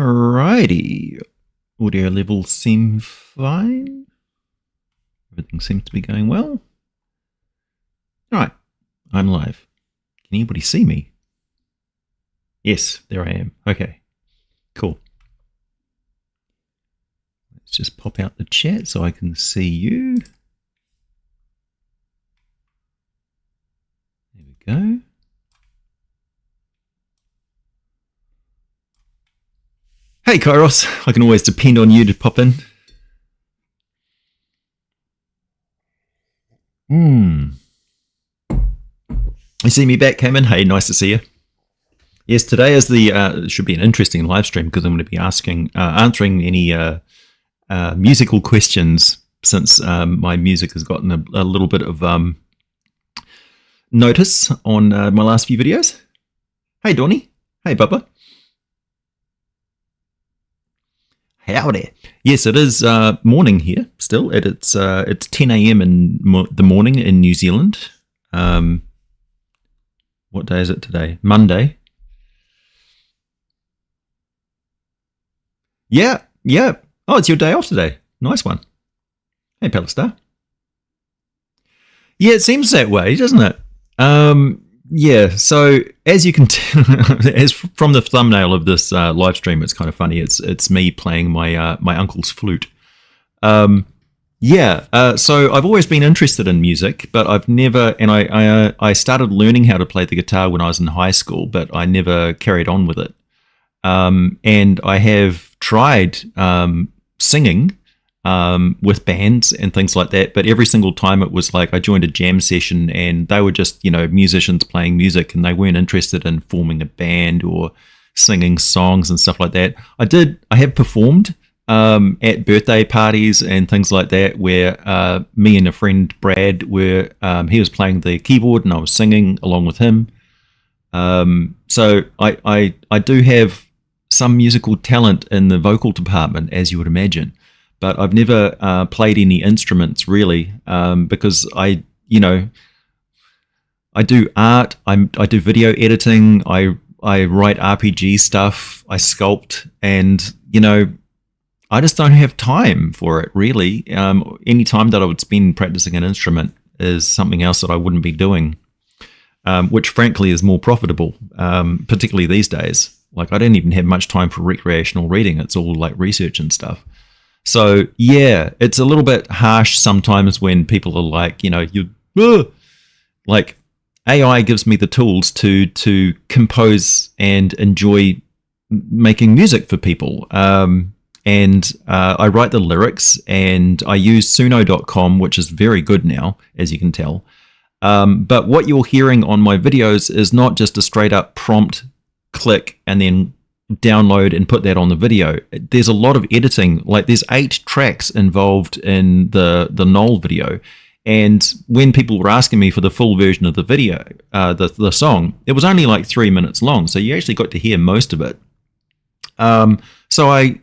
Alrighty. Audio levels seem fine. Everything seems to be going well. Alright, I'm live. Can anybody see me? Yes, there I am. Okay, cool. Let's just pop out the chat so I can see you. There we go. Hey Kairos, I can always depend on you to pop in. You see me back, Cayman? Hey, nice to see you. Yes, today is the should be an interesting live stream because I'm going to be answering any musical questions since my music has gotten a little bit of notice on my last few videos. Hey, Donnie. Hey, Bubba. Howdy. Yes, it is morning here still. It's 10 a.m. in the morning in New Zealand. What day is it today? Monday. Yeah. Oh, it's your day off today. Nice one. Hey, Palistar. Yeah, it seems that way, doesn't it? Yeah, so as you can tell, as from the thumbnail of this live stream, it's kind of funny. It's me playing my my uncle's flute. So I've always been interested in music, but I've never, and I started learning how to play the guitar when I was in high school, but I never carried on with it. And I have tried singing with bands and things like that, but every single time it was like I joined a jam session and they were just, musicians playing music and they weren't interested in forming a band or singing songs and stuff like that. I have performed at birthday parties and things like that where me and a friend Brad were, he was playing the keyboard and I was singing along with him. So I do have some musical talent in the vocal department, as you would imagine. But I've never played any instruments really, because I do art, I do video editing, I write RPG stuff, I sculpt, and I just don't have time for it really. Any time that I would spend practicing an instrument is something else that I wouldn't be doing, which frankly is more profitable, particularly these days. Like I don't even have much time for recreational reading. It's all like research and stuff. So yeah, it's a little bit harsh sometimes when people are like, like AI gives me the tools to compose and enjoy making music for people. And I write the lyrics and I use suno.com, which is very good now, as you can tell. But what you're hearing on my videos is not just a straight up prompt, click, and then download and put that on the video. There's a lot of editing. Like there's 8 tracks involved in the Knoll video, and when people were asking me for the full version of the video, the song, it was only like 3 minutes long, so you actually got to hear most of it. So I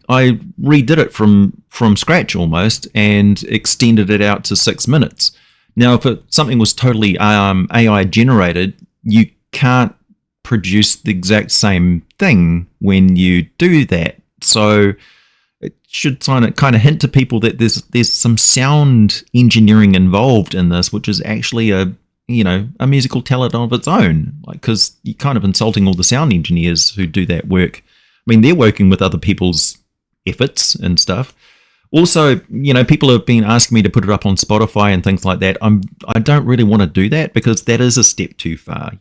redid it from scratch almost and extended it out to 6 minutes. Now if something was totally AI generated, you can't produce the exact same thing when you do that. So it should kind of hint to people that there's some sound engineering involved in this, which is actually a musical talent of its own. Like, because you're kind of insulting all the sound engineers who do that work. I mean, they're working with other people's efforts and stuff. Also, people have been asking me to put it up on Spotify and things like that. I don't really want to do that because that is a step too far,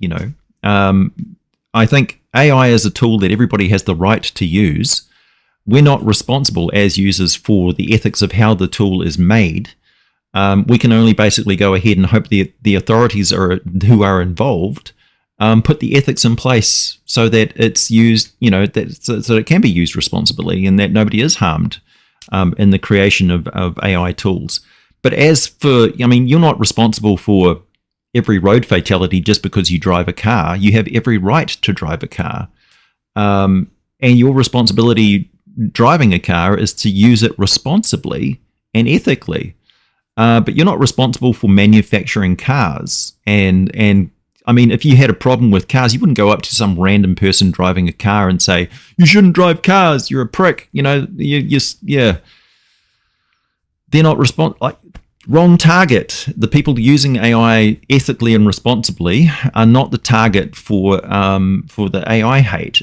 I think AI is a tool that everybody has the right to use. We're not responsible as users for the ethics of how the tool is made. We can only basically go ahead and hope the authorities who are involved put the ethics in place so that it's used, so it can be used responsibly and that nobody is harmed in the creation of AI tools. But as for, you're not responsible for every road fatality just because you drive a car. You have every right to drive a car. And your responsibility driving a car is to use it responsibly and ethically. But you're not responsible for manufacturing cars and I mean, if you had a problem with cars, you wouldn't go up to some random person driving a car and say, "You shouldn't drive cars. You're a prick." You know, yeah. They're not wrong target. The people using AI ethically and responsibly are not the target for the AI hate.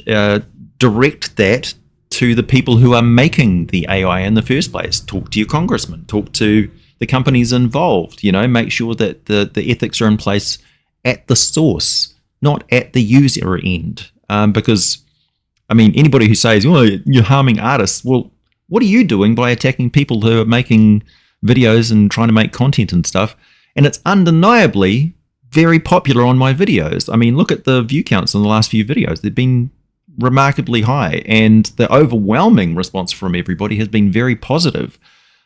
Direct that to the people who are making the AI in the first place. Talk to your congressman. Talk to the companies involved. You know, make sure that the ethics are in place at the source, not at the user end. Because, I mean, anybody who says, "Well, you're harming artists," well, what are you doing by attacking people who are making videos and trying to make content and stuff? And it's undeniably very popular on my videos. I mean, look at the view counts on the last few videos. They've been remarkably high, and the overwhelming response from everybody has been very positive.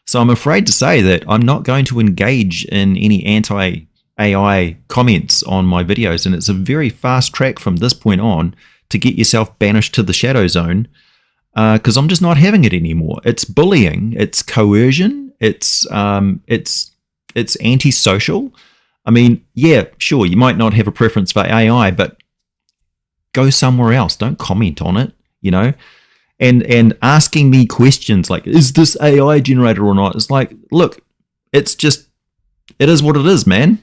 So I'm afraid to say that I'm not going to engage in any anti-AI comments on my videos, and it's a very fast track from this point on to get yourself banished to the shadow zone, because I'm just not having it anymore. It's bullying, it's coercion, it's antisocial. I mean, yeah, sure, you might not have a preference for AI, but go somewhere else. Don't comment on it, you know. And asking me questions like, "Is this AI generated or not?" It's like, look, it is what it is, man.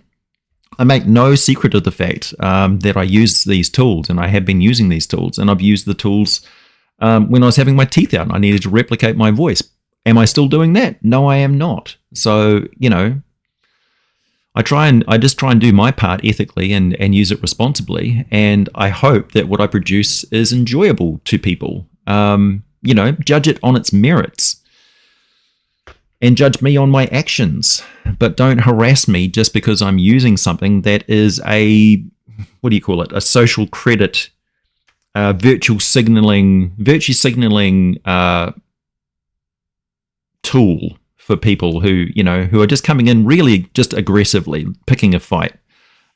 I make no secret of the fact that I use these tools, and I have been using these tools, and I've used the tools when I was having my teeth out and I needed to replicate my voice. Am I still doing that? No, I am not. So, you know, I just try and do my part ethically and use it responsibly, and I hope that what I produce is enjoyable to people. You know, judge it on its merits and judge me on my actions, but don't harass me just because I'm using something that is a social credit, virtue signaling tool for people who are just coming in really just aggressively picking a fight,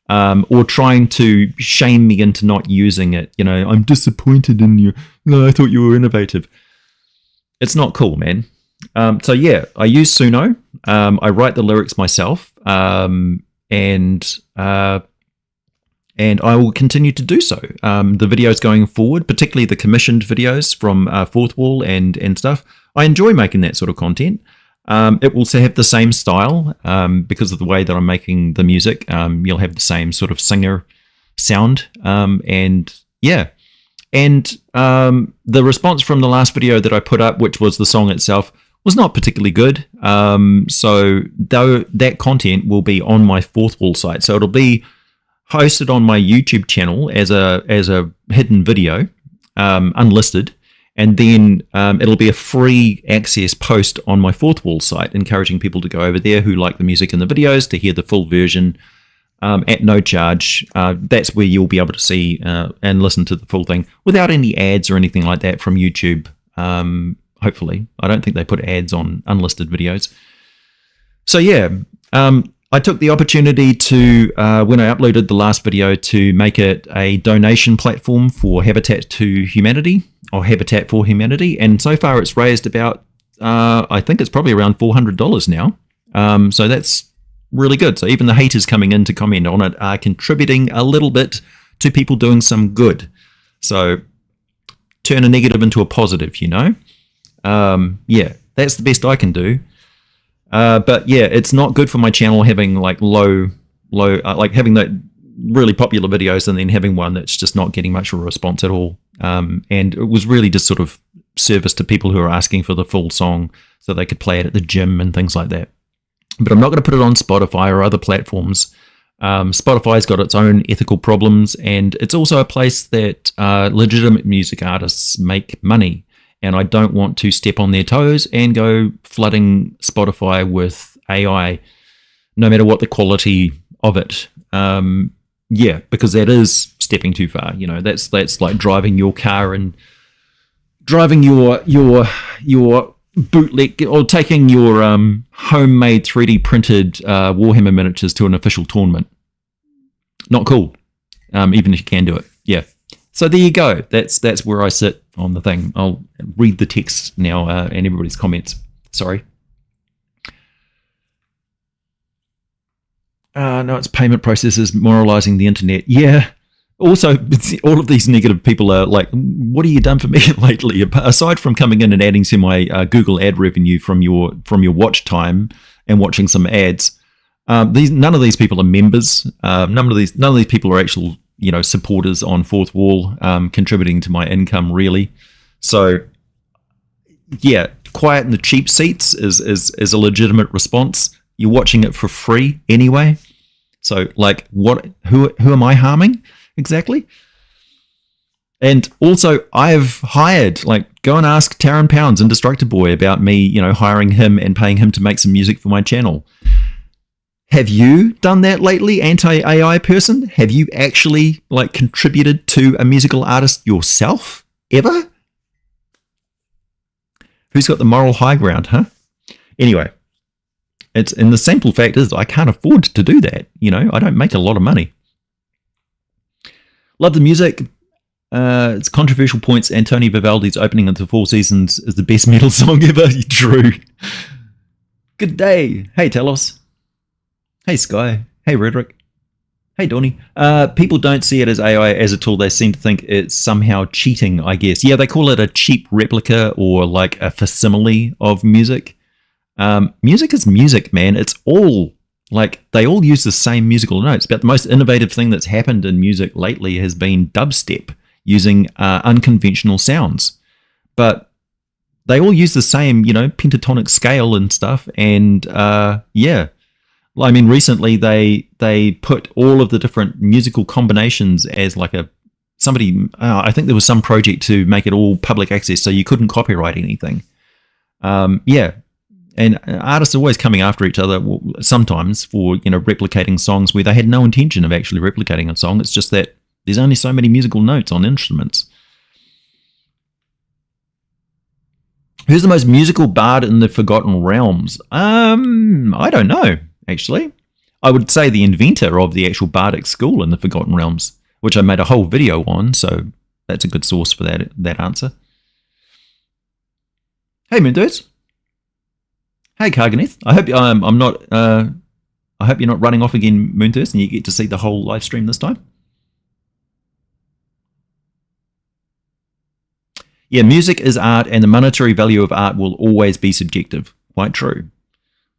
or trying to shame me into not using it. You know, "I'm disappointed in you. No, I thought you were innovative." It's not cool, man. So yeah, I use Suno. I write the lyrics myself, and I will continue to do so. The videos going forward, particularly the commissioned videos from Fourth Wall and stuff, I enjoy making that sort of content. It will have the same style because of the way that I'm making the music. You'll have the same sort of singer sound, and yeah. And the response from the last video that I put up, which was the song itself, was not particularly good. So though that content will be on my Fourth Wall site, so it'll be hosted on my YouTube channel as a hidden video, unlisted. And then it'll be a free access post on my Fourth Wall site, encouraging people to go over there who like the music and the videos to hear the full version at no charge. That's where you'll be able to see and listen to the full thing without any ads or anything like that from YouTube. Hopefully. I don't think they put ads on unlisted videos. So yeah, I took the opportunity to, when I uploaded the last video, to make it a donation platform for Habitat to Humanity, or Habitat for Humanity, and so far it's raised about, I think it's probably around $400 now. So that's really good. So even the haters coming in to comment on it are contributing a little bit to people doing some good. So turn a negative into a positive, you know. Yeah, that's the best I can do. But yeah, it's not good for my channel having like low, like having that really popular videos and then having one that's just not getting much of a response at all. And it was really just sort of service to people who are asking for the full song so they could play it at the gym and things like that. But I'm not going to put it on Spotify or other platforms. Spotify's got its own ethical problems, and it's also a place that legitimate music artists make money. And I don't want to step on their toes and go flooding Spotify with AI, no matter what the quality of it. Yeah, because that is stepping too far. You know, that's like driving your car and driving your bootleg, or taking your homemade 3D printed Warhammer miniatures to an official tournament. Not cool, even if you can do it. Yeah. So there you go. That's where I sit on the thing. I'll read the text now and everybody's comments. Sorry. No, it's payment processors moralizing the internet. Yeah. Also, all of these negative people are like, what have you done for me lately? Aside from coming in and adding to my Google ad revenue from your watch time and watching some ads, none of these people are members. None of these people are actual, supporters on Fourth Wall, contributing to my income really. So, yeah, quiet in the cheap seats is a legitimate response. You're watching it for free anyway. So, like, who am I harming exactly? And also, I've hired, go and ask Taran Pounds and Destructor Boy about me, hiring him and paying him to make some music for my channel. Have you done that lately, anti-AI person? Have you actually, contributed to a musical artist yourself, ever? Who's got the moral high ground, huh? Anyway, and the simple fact is I can't afford to do that. I don't make a lot of money. Love the music. It's controversial points. Antonio Vivaldi's opening of the Four Seasons is the best metal song ever. True. Good day. Hey, Telos. Hey, Sky. Hey, Redrick. Hey, Donnie. People don't see it as AI as a tool. They seem to think it's somehow cheating, I guess. Yeah, they call it a cheap replica or like a facsimile of music. Music is music, man. It's all, they all use the same musical notes. But the most innovative thing that's happened in music lately has been dubstep, using unconventional sounds. But they all use the same, pentatonic scale and stuff. And, yeah. I mean, recently they put all of the different musical combinations as I think there was some project to make it all public access so you couldn't copyright anything. Yeah. And artists are always coming after each other sometimes for, replicating songs where they had no intention of actually replicating a song. It's just that there's only so many musical notes on instruments. Who's the most musical bard in the Forgotten Realms? I don't know. Actually, I would say the inventor of the actual bardic school in the Forgotten Realms, which I made a whole video on, so that's a good source for that answer. Hey, Moondirt. Hey, Karganeth. I hope I'm not. I hope you're not running off again, Moondirt, and you get to see the whole live stream this time. Yeah, music is art, and the monetary value of art will always be subjective. Quite true.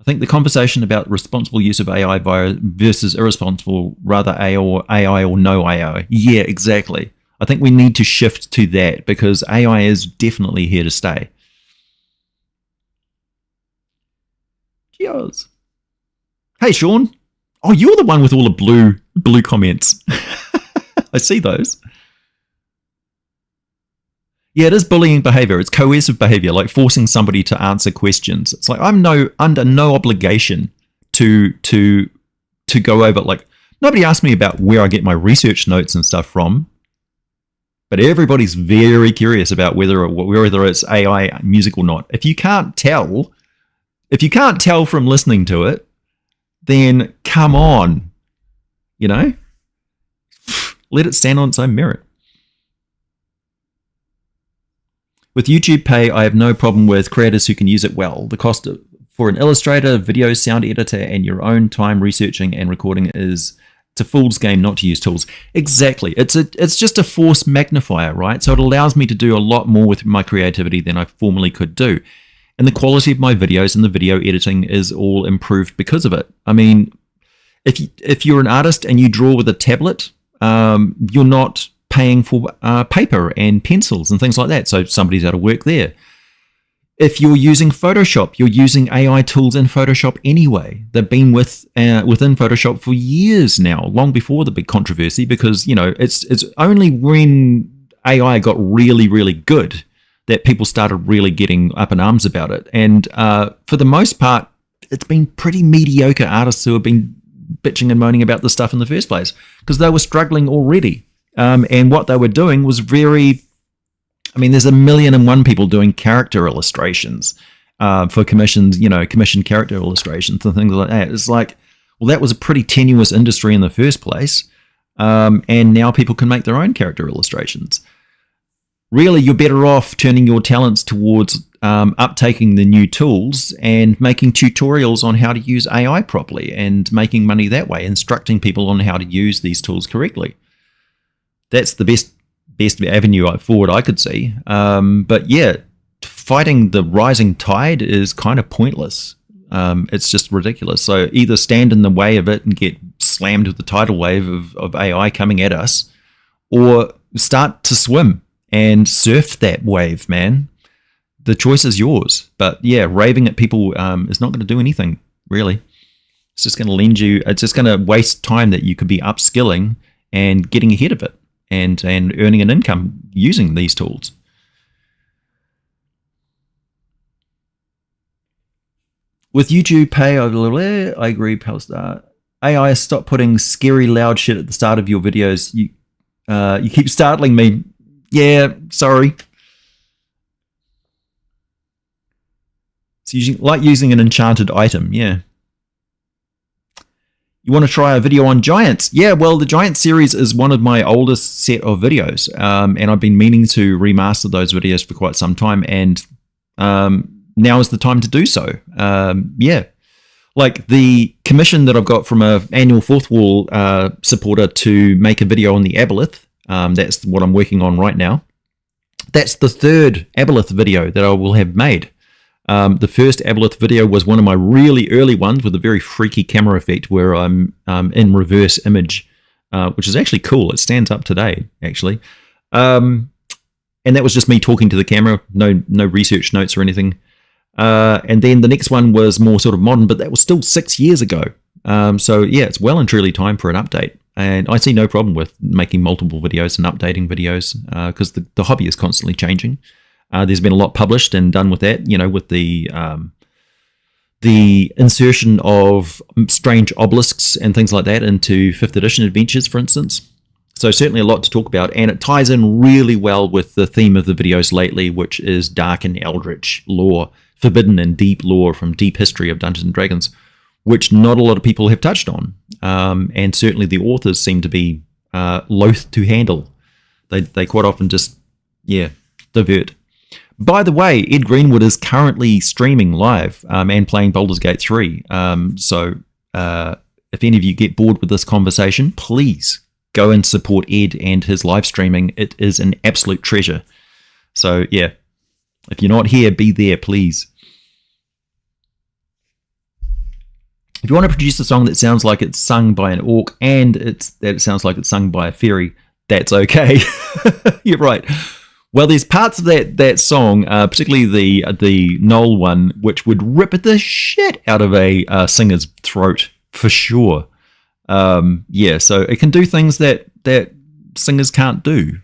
I think the conversation about responsible use of AI versus irresponsible, rather AI or no AI. Yeah, exactly. I think we need to shift to that because AI is definitely here to stay. Cheers. Hey, Sean. Oh, you're the one with all the blue comments. I see those. Yeah, it is bullying behavior. It's coercive behavior, like forcing somebody to answer questions. It's like I'm under no obligation to go over. Like nobody asked me about where I get my research notes and stuff from, but everybody's very curious about whether it's AI music or not. If you can't tell from listening to it, then come on, let it stand on its own merit. With YouTube Pay, I have no problem with creators who can use it well. The cost for an illustrator, video, sound editor, and your own time researching and recording it's a fool's game not to use tools. Exactly. It's just a force magnifier, right? So it allows me to do a lot more with my creativity than I formerly could do. And the quality of my videos and the video editing is all improved because of it. I mean, if you're an artist and you draw with a tablet, you're not paying for paper and pencils and things like that, so somebody's out of work there. If you're using Photoshop, you're using AI tools in Photoshop anyway. They've been within Photoshop for years now, long before the big controversy, because it's only when AI got really, really good that people started really getting up in arms about it. And for the most part, it's been pretty mediocre artists who have been bitching and moaning about this stuff in the first place because they were struggling already. And what they were doing was there's 1,000,001 people doing character illustrations for commissioned character illustrations and things like that. It's like, well, that was a pretty tenuous industry in the first place. And now people can make their own character illustrations. really you're better off turning your talents towards uptaking the new tools and making tutorials on how to use AI properly and making money that way, instructing people on how to use these tools correctly. That's the best avenue forward I could see. But yeah, fighting the rising tide is kind of pointless. It's just ridiculous. So either stand in the way of it and get slammed with the tidal wave of AI coming at us, or start to swim and surf that wave, man. The choice is yours. But yeah, raving at people is not going to do anything, really. It's just going to it's just going to waste time that you could be upskilling and getting ahead of it and earning an income using these tools. With YouTube pay, I agree, Palstar. AI, stop putting scary loud shit at the start of your videos. You keep startling me. Yeah, sorry. It's like using an enchanted item, yeah. You want to try a video on Giants? Yeah, well, the Giants series is one of my oldest set of videos, and I've been meaning to remaster those videos for quite some time, and now is the time to do so. Yeah. Like the commission that I've got from an annual Fourth Wall supporter to make a video on the aboleth, that's what I'm working on right now. That's the third aboleth video that I will have made. The first aboleth video was one of my really early ones with a very freaky camera effect where I'm in reverse image, which is actually cool. It stands up today, actually. And that was just me talking to the camera, no research notes or anything. And then the next one was more sort of modern, but that was still 6 years ago. So yeah, it's well and truly time for an update. And I see no problem with making multiple videos and updating videos because the hobby is constantly changing. There's been a lot published and done with that, with the insertion of strange obelisks and things like that into 5th edition adventures, for instance. So certainly a lot to talk about, and it ties in really well with the theme of the videos lately, which is dark and eldritch lore, forbidden and deep lore from deep history of Dungeons & Dragons, which not a lot of people have touched on, and certainly the authors seem to be loath to handle. They quite often just, divert. By the way, Ed Greenwood is currently streaming live and playing Baldur's Gate 3. So if any of you get bored with this conversation, please go and support Ed and his live streaming. It is an absolute treasure. So yeah, if you're not here, be there, please. If you want to produce a song that sounds like it's sung by an orc and that it sounds like it's sung by a fairy, that's okay. You're right. Well, there's parts of that song, particularly the Noel one, which would rip the shit out of a singer's throat for sure. So it can do things that singers can't do,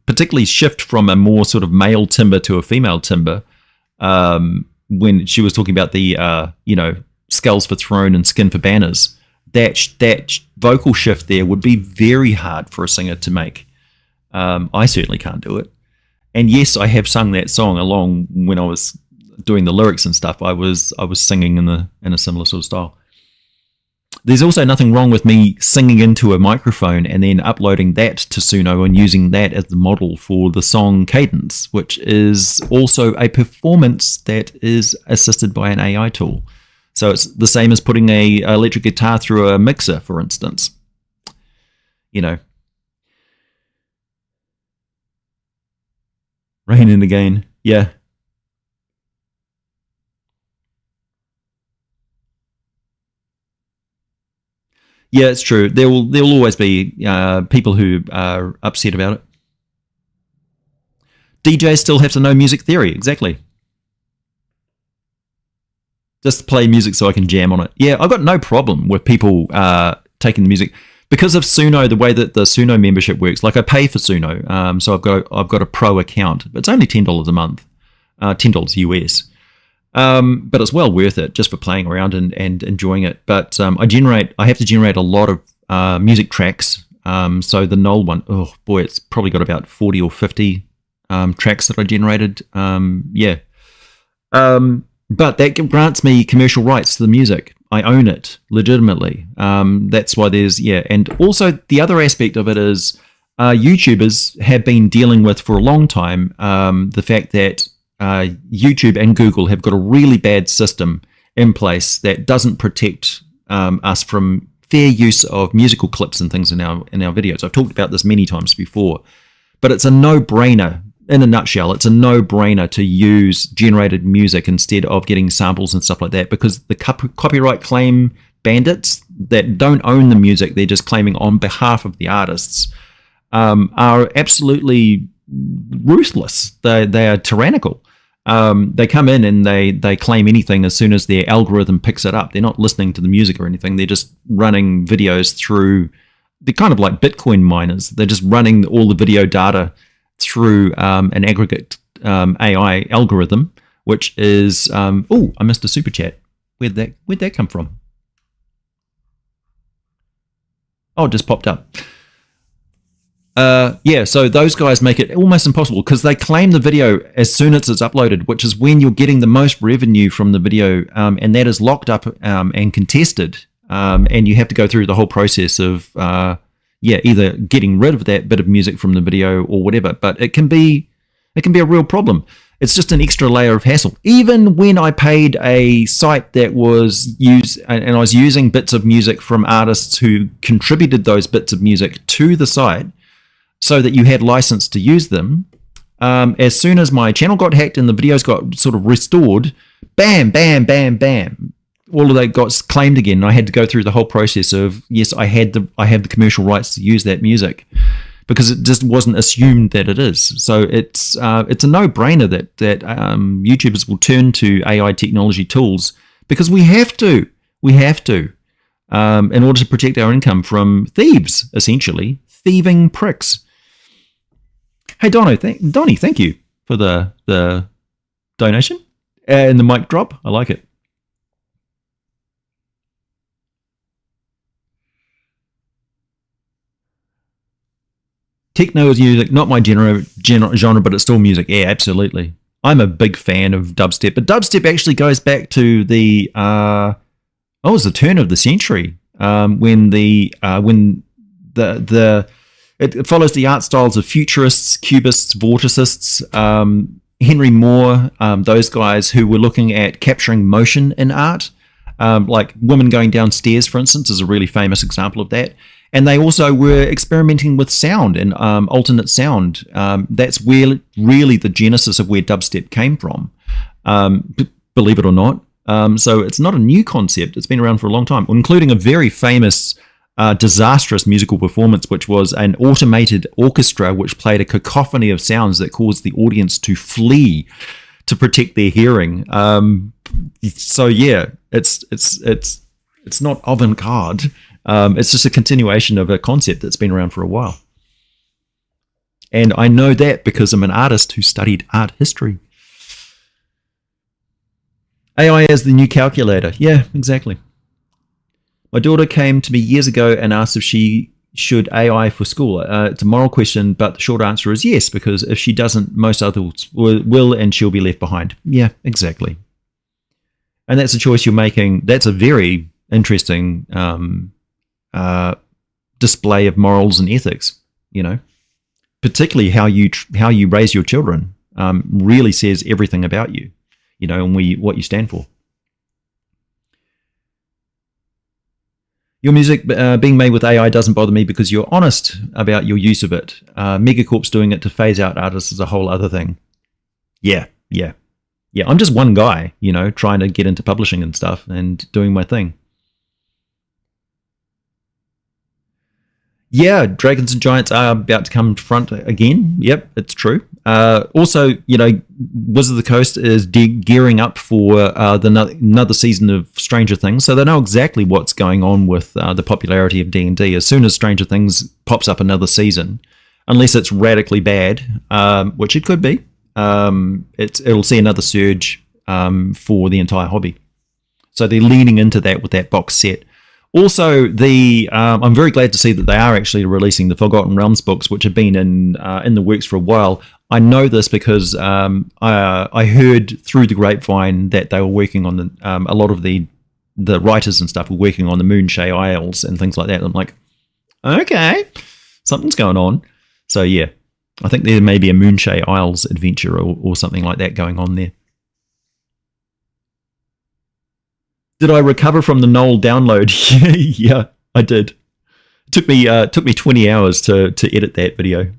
particularly shift from a more sort of male timbre to a female timbre. When she was talking about the skulls for throne and skin for banners, that vocal shift there would be very hard for a singer to make. I certainly can't do it. And yes, I have sung that song along when I was doing the lyrics and stuff. I was singing in a similar sort of style. There's also nothing wrong with me singing into a microphone and then uploading that to Suno and using that as the model for the song cadence, which is also a performance that is assisted by an AI tool. So it's the same as putting a electric guitar through a mixer, for instance. Raining again. Yeah. Yeah, it's true. There will always be people who are upset about it. DJs still have to know music theory. Exactly. Just play music so I can jam on it. Yeah, I've got no problem with people taking the music. Because of Suno, the way that the Suno membership works, like I pay for Suno, so I've got a pro account. It's only $10 a month, $10 US, but it's well worth it just for playing around and enjoying it. But I have to generate a lot of music tracks. So the Knoll one, oh boy, it's probably got about 40 or 50 tracks that I generated. But that grants me commercial rights to the music. I own it legitimately. That's why and also the other aspect of it is YouTubers have been dealing with for a long time the fact that YouTube and Google have got a really bad system in place that doesn't protect us from fair use of musical clips and things in our videos. I've talked about this many times before, but it's a no-brainer. In a nutshell, it's a no-brainer to use generated music instead of getting samples and stuff like that, because the copyright claim bandits that don't own the music, they're just claiming on behalf of the artists, are absolutely ruthless. They are tyrannical. They come in and they claim anything as soon as their algorithm picks it up. They're not listening to the music or anything. They're just running videos through. They're kind of like Bitcoin miners. They're just running all the video data through an aggregate AI algorithm, which is oh, I missed a super chat. Where'd that come from? Oh, it just popped up. Yeah, so those guys make it almost impossible because they claim the video as soon as it's uploaded, which is when you're getting the most revenue from the video, and that is locked up and contested, and you have to go through the whole process of either getting rid of that bit of music from the video or whatever. But it can be a real problem. It's just an extra layer of hassle. Even when I paid a site that was and I was using bits of music from artists who contributed those bits of music to the site so that you had license to use them, as soon as my channel got hacked and the videos got sort of restored, bam, bam, bam, bam, all of that got claimed again. And I had to go through the whole process of, yes, I have the commercial rights to use that music, because it just wasn't assumed that it is. So it's a no-brainer that YouTubers will turn to AI technology tools, because we have to, in order to protect our income from thieves, essentially, thieving pricks. Hey, Donnie, thank you for the donation and the mic drop. I like it. Techno is music, not my genre, but it's still music. Yeah, absolutely. I'm a big fan of dubstep, but dubstep actually goes back to the the turn of the century, when it follows the art styles of futurists, cubists, vorticists, Henry Moore, those guys who were looking at capturing motion in art, like Women Going Downstairs, for instance, is a really famous example of that. And they also were experimenting with sound and alternate sound. That's where really the genesis of where dubstep came from, believe it or not. So it's not a new concept. It's been around for a long time, including a very famous disastrous musical performance, which was an automated orchestra which played a cacophony of sounds that caused the audience to flee to protect their hearing. So yeah, it's not avant-garde. It's just a continuation of a concept that's been around for a while. And I know that because I'm an artist who studied art history. AI as the new calculator. Yeah, exactly. My daughter came to me years ago and asked if she should AI for school. It's a moral question, but the short answer is yes, because if she doesn't, most others will, and she'll be left behind. Yeah, exactly. And that's a choice you're making. That's a very interesting display of morals and ethics, particularly how you raise your children really says everything about you, and what you stand for. Your music being made with AI doesn't bother me because you're honest about your use of it. Megacorp's doing it to phase out artists is a whole other thing. Yeah. I'm just one guy, trying to get into publishing and stuff and doing my thing. Yeah, Dragons and Giants are about to come to front again. Yep, it's true. Also, Wizard of the Coast is gearing up for another season of Stranger Things, so they know exactly what's going on with the popularity of D&D. As soon as Stranger Things pops up another season, unless it's radically bad, which it could be, it'll see another surge for the entire hobby. So they're leaning into that with that box set. Also, I'm very glad to see that they are actually releasing the Forgotten Realms books, which have been in the works for a while. I know this because I heard through the grapevine that they were working on a lot of the writers and stuff were working on the Moonshae Isles and things like that. And I'm like, okay, something's going on. So yeah, I think there may be a Moonshay Isles adventure or something like that going on there. Did I recover from the Knoll download? Yeah, I did. It took me 20 hours to edit that video.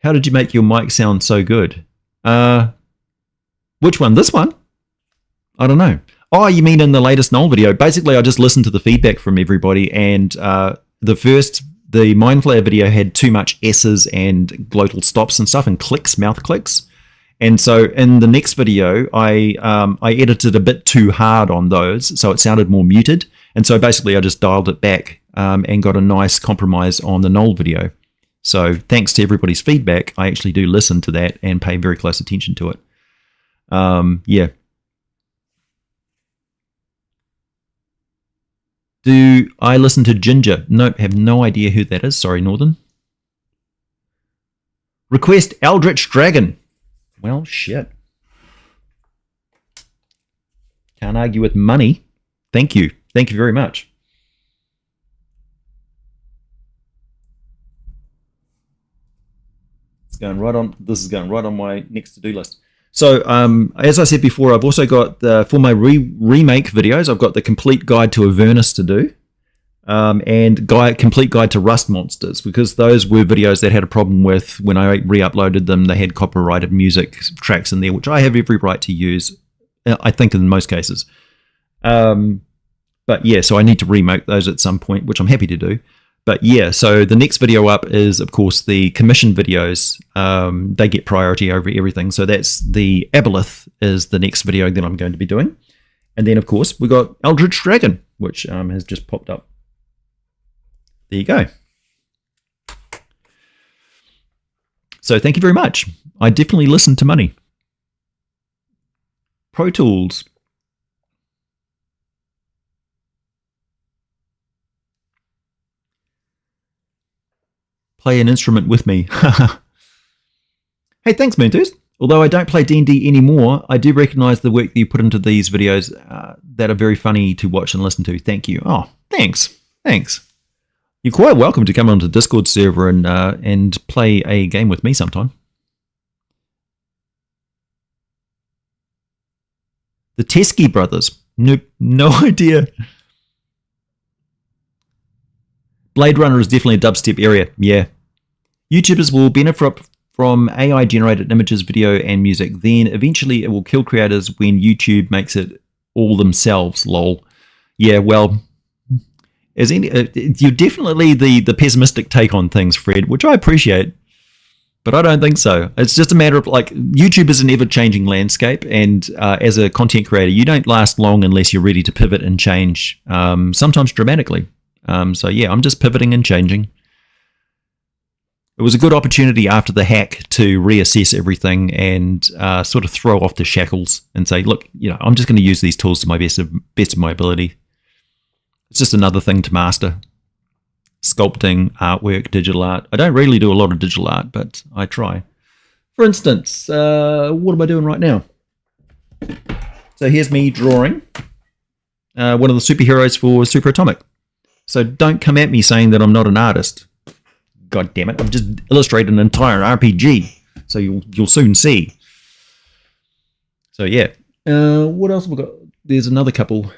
How did you make your mic sound so good? Which one? This one? I don't know. Oh, you mean in the latest Knoll video? Basically, I just listened to the feedback from everybody, and the Mindflayer video had too much S's and glottal stops and stuff, and clicks, mouth clicks. And so in the next video, I edited a bit too hard on those, so it sounded more muted. And so basically, I just dialed it back and got a nice compromise on the Knoll video. So thanks to everybody's feedback, I actually do listen to that and pay very close attention to it. Yeah. Do I listen to Ginger? Nope, have no idea who that is. Sorry, Northern. Request Eldritch Dragon. Well, shit. Can't argue with money. Thank you. Thank you very much. It's going right on. This is going right on my next to-do list. So, as I said before, I've also got for my remake videos, I've got the complete guide to Avernus to do, and complete guide to Rust Monsters, because those were videos that had a problem with when I re-uploaded them. They had copyrighted music tracks in there, which I have every right to use, I think, in most cases. But yeah, so I need to remake those at some point, which I'm happy to do. But yeah, so the next video up is, of course, the commission videos. They get priority over everything. So that's the Aboleth is the next video that I'm going to be doing. And then, of course, we got Eldritch Dragon, which has just popped up. There you go. So thank you very much. I definitely listen to money. Pro Tools. Play an instrument with me. Hey, thanks, Moonthirst. Although I don't play D&D anymore, I do recognize the work that you put into these videos that are very funny to watch and listen to. Thank you. Oh, thanks. Thanks. You're quite welcome to come onto the Discord server and play a game with me sometime. The Teskey brothers. Nope, no idea. Blade Runner is definitely a dubstep area. Yeah. YouTubers will benefit from AI-generated images, video, and music. Then eventually it will kill creators when YouTube makes it all themselves, lol. Yeah, well, you're definitely the pessimistic take on things, Fred, which I appreciate, but I don't think so. It's just a matter of, like, YouTube is an ever-changing landscape, and as a content creator, you don't last long unless you're ready to pivot and change, sometimes dramatically. So yeah, I'm just pivoting and changing. It was a good opportunity after the hack to reassess everything and sort of throw off the shackles and say, look, I'm just going to use these tools to my best of my ability. It's just another thing to master. Sculpting, artwork, digital art. I don't really do a lot of digital art, but I try. For instance, what am I doing right now? So here's me drawing one of the superheroes for Super Atomic. So don't come at me saying that I'm not an artist. God damn it! I've just illustrated an entire RPG, so you'll soon see. So yeah, what else have we got? There's another couple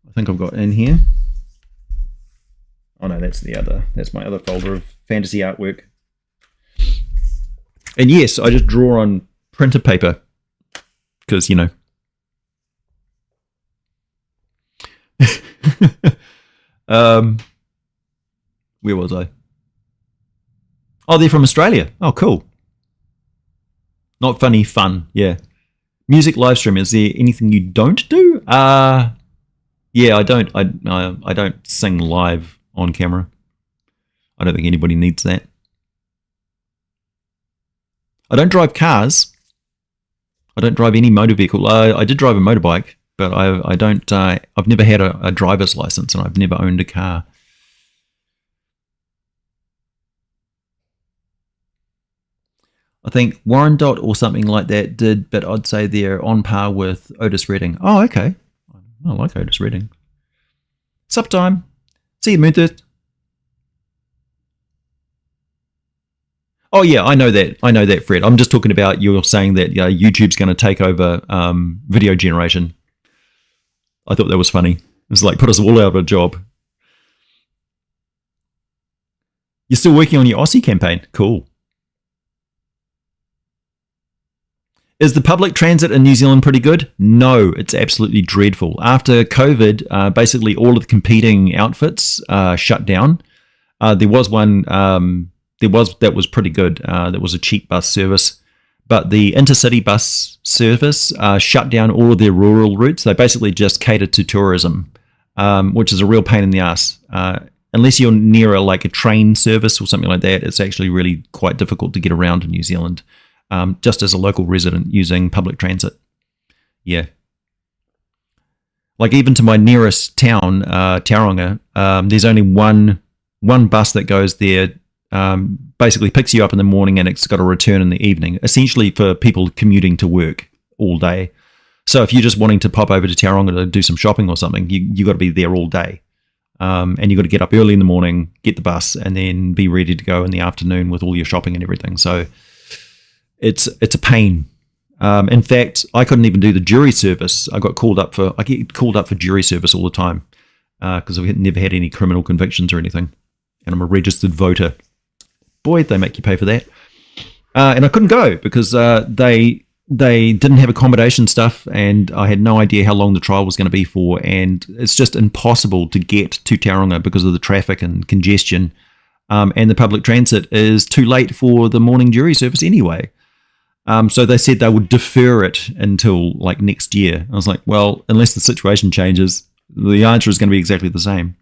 I think I've got in here. Oh no, that's my other folder of fantasy artwork. And yes, I just draw on printer paper because where was I? Oh, they're from Australia. Oh, cool. Not funny, fun. Yeah. Music live stream. Is there anything you don't do? Yeah, I don't. I don't sing live on camera. I don't think anybody needs that. I don't drive cars. I don't drive any motor vehicle. I did drive a motorbike, but I don't. I've never had a driver's license, and I've never owned a car. I think Warren Dot or something like that did, but I'd say they're on par with Otis Redding. Oh, okay. I like Otis Redding. Sup time. See you, Moonthirst. Oh yeah, I know that. I know that, Fred. I'm just talking about you're saying that YouTube's going to take over video generation. I thought that was funny. It's like put us all out of a job. You're still working on your Aussie campaign. Cool. Is the public transit in New Zealand pretty good? No, it's absolutely dreadful. After COVID, basically all of the competing outfits shut down. There was one that was pretty good. That was a cheap bus service, but the intercity bus service shut down all of their rural routes. They basically just catered to tourism, which is a real pain in the ass. Unless you're near a train service or something like that, it's actually really quite difficult to get around in New Zealand. Just as a local resident using public transit. Yeah. Like even to my nearest town, Tauranga, there's only one bus that goes there, basically picks you up in the morning and it's got a return in the evening, essentially for people commuting to work all day. So if you're just wanting to pop over to Tauranga to do some shopping or something, you got to be there all day. And you got to get up early in the morning, get the bus, and then be ready to go in the afternoon with all your shopping and everything. So it's a pain. In fact, I couldn't even do the jury service. I get called up for jury service all the time because I've never had any criminal convictions or anything, and I'm a registered voter. Boy, they make you pay for that. And I couldn't go because they didn't have accommodation stuff, and I had no idea how long the trial was going to be for, and it's just impossible to get to Tauranga because of the traffic and congestion, and the public transit is too late for the morning jury service anyway. So they said they would defer it until next year. I was like, well, unless the situation changes, the answer is going to be exactly the same.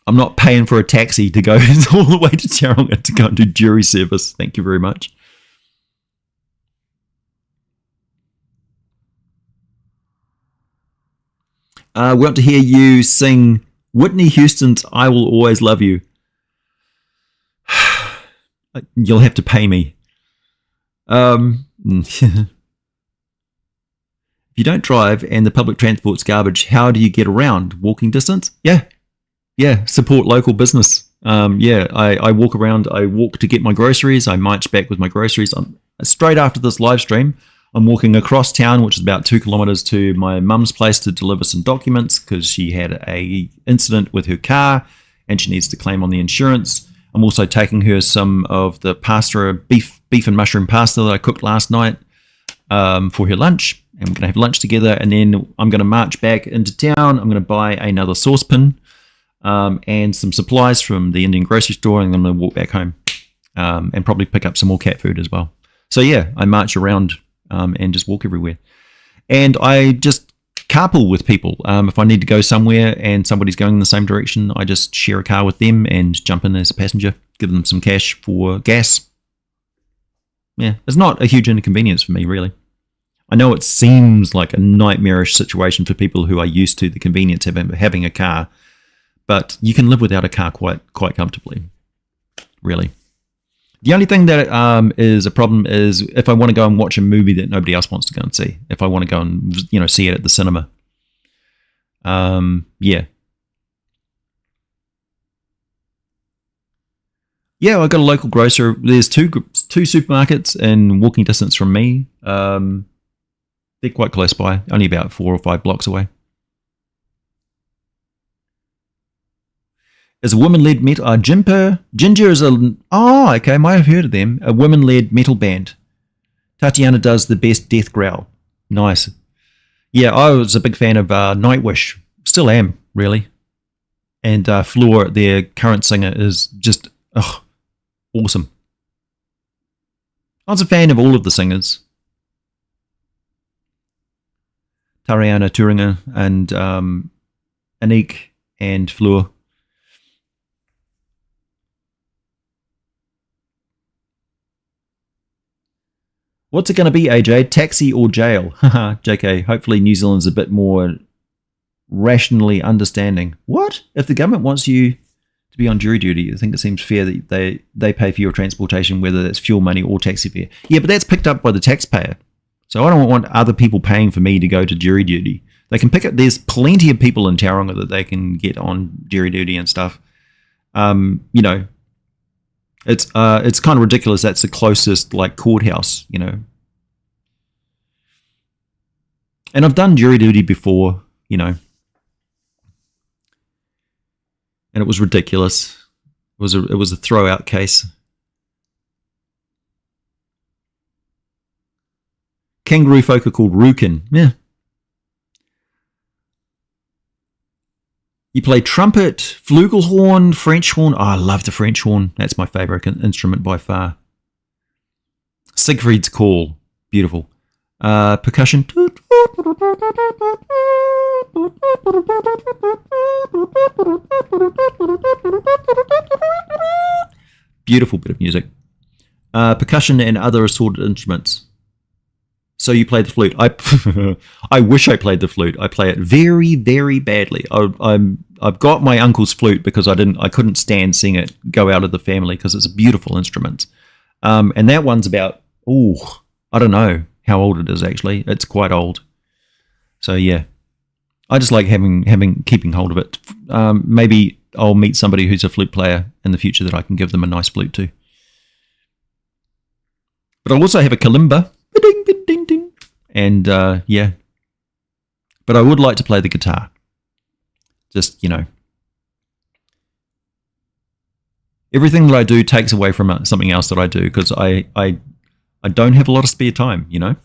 I'm not paying for a taxi to go all the way to Tauranga to go and do jury service. Thank you very much. We want to hear you sing Whitney Houston's I Will Always Love You. You'll have to pay me. If you don't drive and the public transport's garbage, how do you get around? Walking distance? Yeah, support local business. I walk around. I walk to get my groceries. I march back with my groceries. Straight after this live stream, I'm walking across town, which is about 2 kilometers, to my mum's place to deliver some documents because she had a incident with her car and she needs to claim on the insurance. I'm also taking her some of the pasta, beef and mushroom pasta that I cooked last night for her lunch. And we're going to have lunch together. And then I'm going to march back into town. I'm going to buy another saucepan and some supplies from the Indian grocery store. And I'm going to walk back home and probably pick up some more cat food as well. So yeah, I march around and just walk everywhere. And I just carpool with people. If I need to go somewhere and somebody's going in the same direction, I just share a car with them and jump in as a passenger, give them some cash for gas. Yeah, it's not a huge inconvenience for me, really. I know it seems like a nightmarish situation for people who are used to the convenience of having a car, but you can live without a car quite comfortably, really. The only thing that is a problem is if I want to go and watch a movie that nobody else wants to go and see. If I want to go and see it at the cinema. Yeah. Yeah, I got a local grocer. There's two supermarkets in walking distance from me. They're quite close by, only about 4 or 5 blocks away. Is a woman-led metal... Ginger is a... Oh, okay, I might have heard of them. A woman-led metal band. Tatiana does the best death growl. Nice. Yeah, I was a big fan of Nightwish. Still am, really. And Floor, their current singer, is just awesome. I was a fan of all of the singers. Tariana Turinga and Anik and Floor. What's it going to be, AJ? Taxi or jail? Haha, JK. Hopefully New Zealand's a bit more rationally understanding. What? If the government wants you to be on jury duty, I think it seems fair that they pay for your transportation, whether that's fuel money or taxi fare. Yeah, but that's picked up by the taxpayer. So I don't want other people paying for me to go to jury duty. They can pick up... There's plenty of people in Tauranga that they can get on jury duty and stuff. It's kind of ridiculous. That's the closest like courthouse, you know. And I've done jury duty before, you know, and it was ridiculous. It was a throwout case. Kangaroo folk are called Rukin. Yeah. You play trumpet, flugelhorn, French horn. Oh, I love the French horn. That's my favorite instrument by far. Siegfried's Call. Beautiful. Percussion. Beautiful bit of music. Percussion and other assorted instruments. So you play the flute. I wish I played the flute. I play it very, very badly. I've got my uncle's flute because I couldn't stand seeing it go out of the family because it's a beautiful instrument. And that one's about, I don't know how old it is actually. It's quite old. So yeah, I just like keeping hold of it. Maybe I'll meet somebody who's a flute player in the future that I can give them a nice flute to. But I'll also have a kalimba. And yeah, but I would like to play the guitar. Just, you know, everything that I do takes away from something else that I do because I don't have a lot of spare time, you know.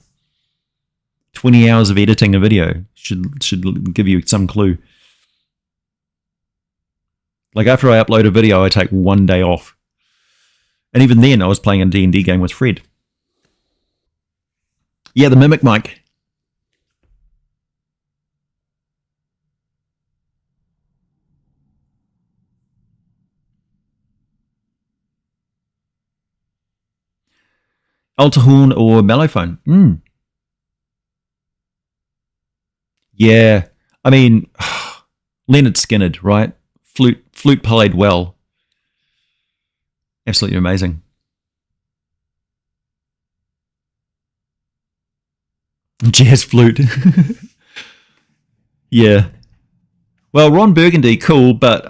20 hours of editing a video should give you some clue. Like after I upload a video, I take one day off. And even then, I was playing a D&D game with Fred. Yeah, the Mimic mic. Altohorn or mellophone. Yeah, I mean, Leonard Skinner, right? Flute played well. Absolutely amazing. Jazz flute. Yeah. Well, Ron Burgundy, cool, but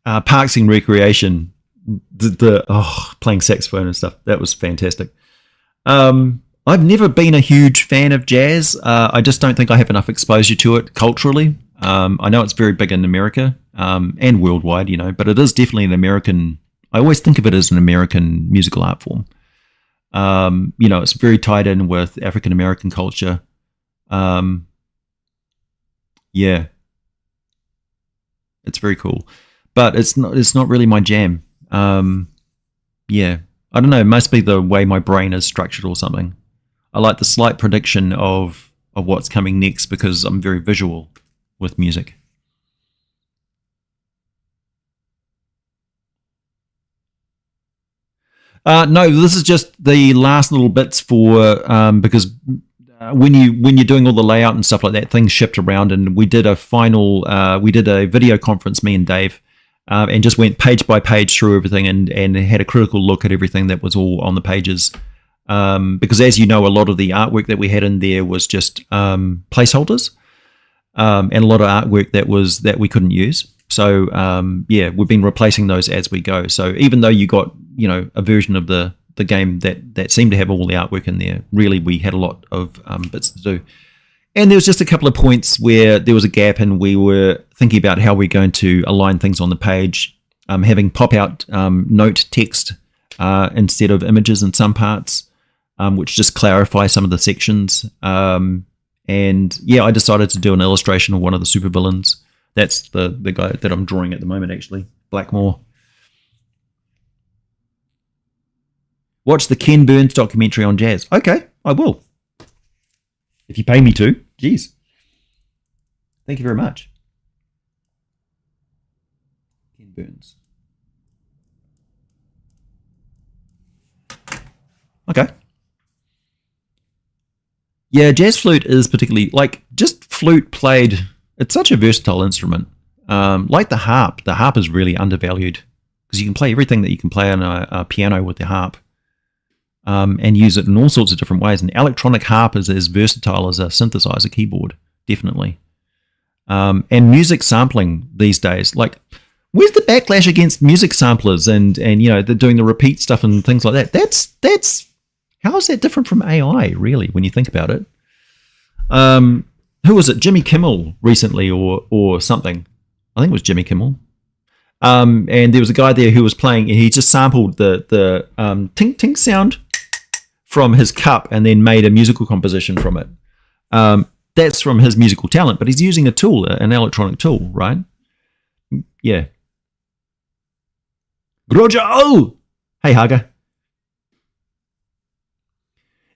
Parks and Recreation, playing saxophone and stuff, that was fantastic. I've never been a huge fan of jazz. I just don't think I have enough exposure to it culturally. I know it's very big in America and worldwide, you know, but it is definitely an American. I always think of it as an American musical art form. You know, it's very tied in with African American culture. Yeah, it's very cool, but it's not really my jam. Yeah, I don't know. It must be the way my brain is structured or something. I like the slight prediction of what's coming next because I'm very visual with music. No, this is just the last little bits for because when you're doing all the layout and stuff like that, things shift around, and we did a video conference, me and Dave, and just went page by page through everything and had a critical look at everything that was all on the pages. Because as you know, a lot of the artwork that we had in there was just placeholders, and a lot of artwork that we couldn't use. So yeah, we've been replacing those as we go. So even though you got, you know, a version of the game that seemed to have all the artwork in there, really we had a lot of bits to do. And there was just a couple of points where there was a gap, and we were thinking about how we're going to align things on the page, having pop-out note text instead of images in some parts, which just clarify some of the sections. And yeah, I decided to do an illustration of one of the supervillains. That's the guy that I'm drawing at the moment, actually, Blackmore. Watch the Ken Burns documentary on jazz. Okay, I will. If you pay me to. Jeez. Thank you very much. Ken Burns. Okay. Yeah, jazz flute is particularly, like, just flute played, it's such a versatile instrument. Like the harp is really undervalued because you can play everything that you can play on a piano with the harp. And use it in all sorts of different ways. An electronic harp is as versatile as a synthesizer keyboard, definitely. And music sampling these days, like Where's the backlash against music samplers and they're doing the repeat stuff and things like that? That's how is that different from AI, really, when you think about it? Who was it? Jimmy Kimmel recently or something. I think it was Jimmy Kimmel. And there was a guy there who was playing, and he just sampled the tink tink sound from his cup and then made a musical composition from it. That's from his musical talent, but he's using a tool, an electronic tool, right? Yeah. Groja! Oh! Hey, Haga.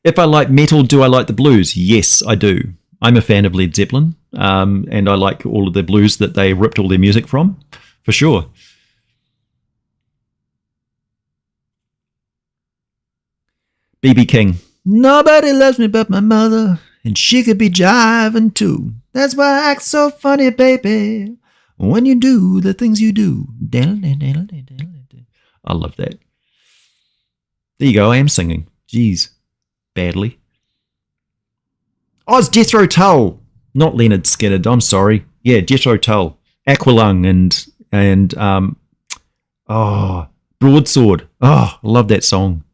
If I like metal, do I like the blues? Yes, I do. I'm a fan of Led Zeppelin, and I like all of the blues that they ripped all their music from, for sure. BB King. Nobody loves me but my mother, and she could be jiving too. That's why I act so funny, baby, when you do the things you do. I love that. There you go, I am singing. Jeez. Badly. Oh, it's Jethro Tull, not Leonard Skinner. I'm sorry. Yeah, Jethro Tull, Aqualung, and Broadsword. Oh, I love that song.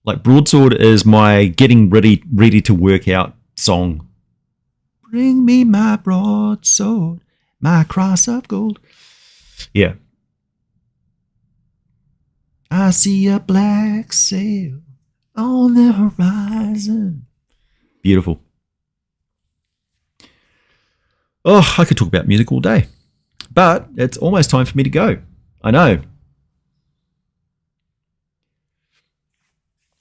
Like, Broadsword is my getting ready to work out song. Bring me my broadsword, my cross of gold. Yeah. I see a black sail on the horizon. Beautiful. Oh, I could talk about music all day. But it's almost time for me to go. I know.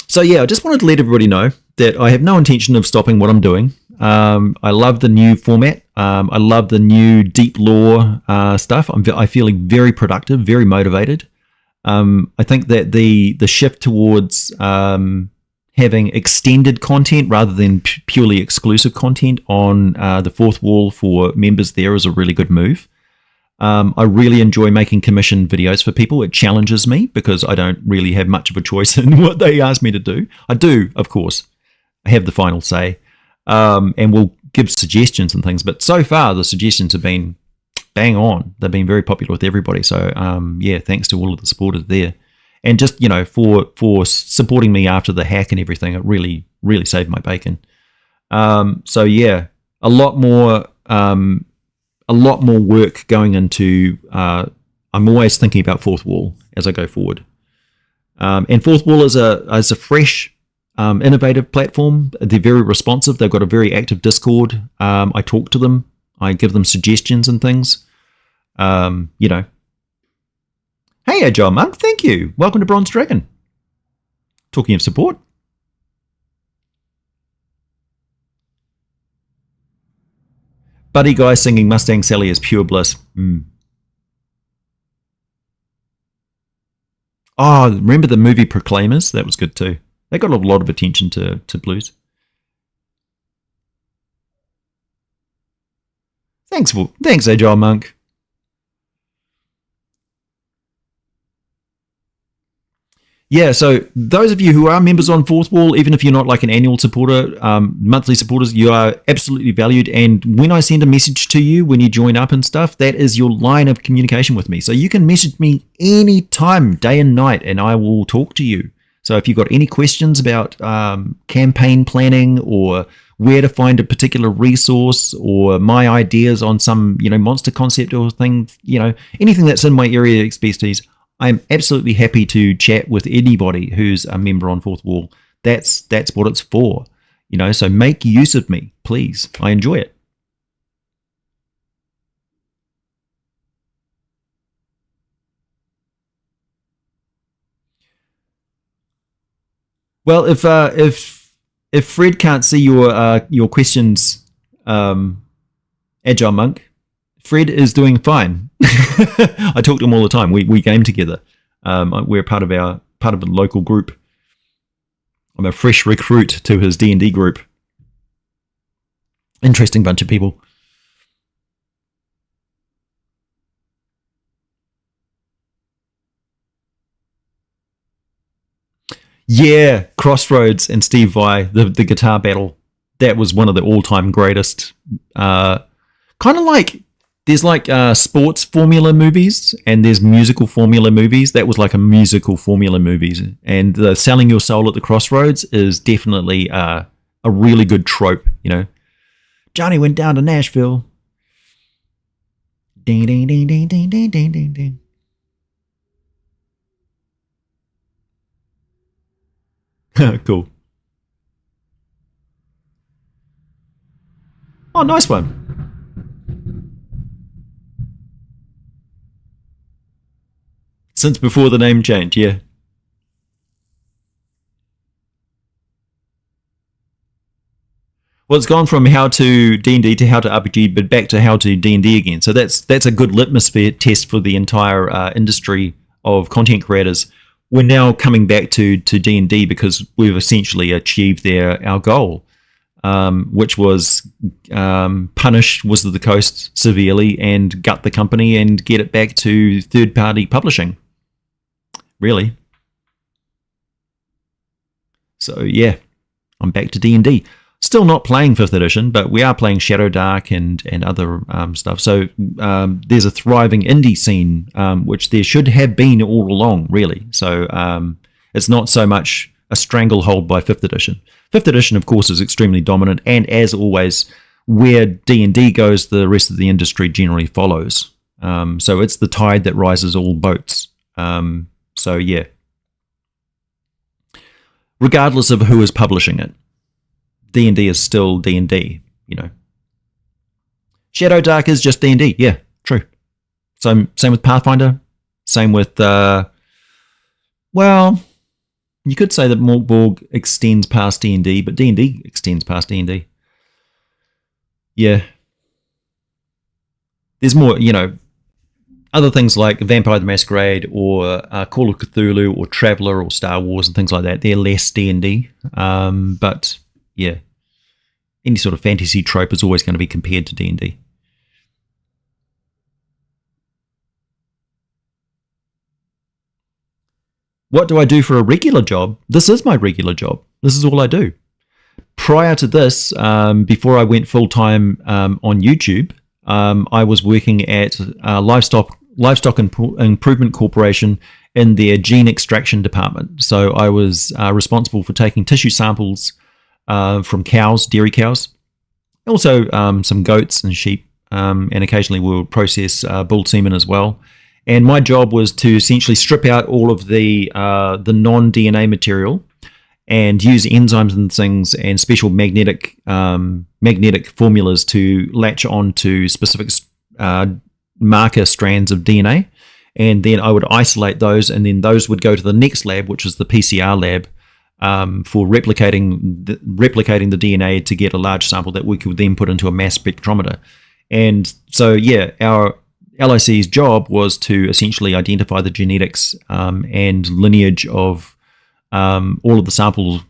So yeah, I just wanted to let everybody know that I have no intention of stopping what I'm doing. I love the new format. I love the new deep lore stuff. I'm feeling very productive, very motivated. I think that the shift towards having extended content rather than purely exclusive content on the fourth wall for members there is a really good move. I really enjoy making commission videos for people. It challenges me because I don't really have much of a choice in what they ask me to do. I do, of course, have the final say, and will give suggestions and things. But so far, the suggestions have been bang on. They've been very popular with everybody. So yeah, thanks to all of the supporters there, and just for supporting me after the hack and everything. It really saved my bacon. So yeah, a lot more work going into. I'm always thinking about Fourth Wall as I go forward, and Fourth Wall is a fresh, innovative platform. They're very responsive. They've got a very active Discord. I talk to them. I give them suggestions and things. Hey, Agile Monk, thank you. Welcome to Bronze Dragon. Talking of support. Buddy Guy singing Mustang Sally is pure bliss. Oh, remember the movie Proclaimers? That was good too. They got a lot of attention to blues. Thanks, Agile Monk. Yeah, so those of you who are members on Fourth Wall, even if you're not like an annual supporter, monthly supporters, you are absolutely valued. And when I send a message to you, when you join up and stuff, that is your line of communication with me. So you can message me anytime, day and night, and I will talk to you. So if you've got any questions about campaign planning or where to find a particular resource or my ideas on some, monster concept or thing, anything that's in my area of expertise, I'm absolutely happy to chat with anybody who's a member on Fourth Wall. That's what it's for, so make use of me, please. I enjoy it. Well, if Fred can't see your questions, Agile Monk, Fred is doing fine. I talk to him all the time. We game together. We're part of a local group. I'm a fresh recruit to his D&D group. Interesting bunch of people. Yeah, Crossroads and Steve Vai, the guitar battle. That was one of the all-time greatest. Kind of like There's like sports formula movies and there's musical formula movies. That was like a musical formula movies. And Selling Your Soul at the Crossroads is definitely a really good trope, you know. Johnny went down to Nashville. Ding, ding, ding, ding, ding, ding, ding, ding, ding. Cool. Oh, nice one. Since before the name change, yeah. Well, it's gone from how to D&D to how to RPG, but back to how to D&D again. So that's a good litmus test for the entire industry of content creators. We're now coming back to D&D because we've essentially achieved our goal, which was punish Wizard of the Coast severely and gut the company and get it back to third-party publishing. Really. So yeah, I'm back to D&D. Still not playing 5th edition, but we are playing Shadow Dark and other stuff. So there's a thriving indie scene, which there should have been all along, really. So it's not so much a stranglehold by 5th edition. 5th edition, of course, is extremely dominant, and as always, where D&D goes, the rest of the industry generally follows. So it's the tide that rises all boats. So yeah. Regardless of who is publishing it, D&D is still D&D, you know. Shadow Dark is just D&D, yeah, true. So same with Pathfinder, same with, well, you could say that Morgborg extends past D&D, but D&D extends past D&D. Yeah. There's more, you know, other things like Vampire the Masquerade or Call of Cthulhu or Traveller or Star Wars and things like that. They're less D&D, but yeah, any sort of fantasy trope is always going to be compared to D&D. What do I do for a regular job? This is my regular job. This is all I do. Prior to this, before I went full-time on YouTube, I was working at Livestock Improvement Corporation in their gene extraction department. So I was responsible for taking tissue samples from cows, dairy cows, also some goats and sheep, and occasionally we'll process bull semen as well. And my job was to essentially strip out all of the non-DNA material and use enzymes and things and special magnetic formulas to latch on to specific marker strands of DNA. And then I would isolate those, and then those would go to the next lab, which is the PCR lab, for replicating the DNA to get a large sample that we could then put into a mass spectrometer. And so, yeah, our LIC's job was to essentially identify the genetics and lineage of all of the samples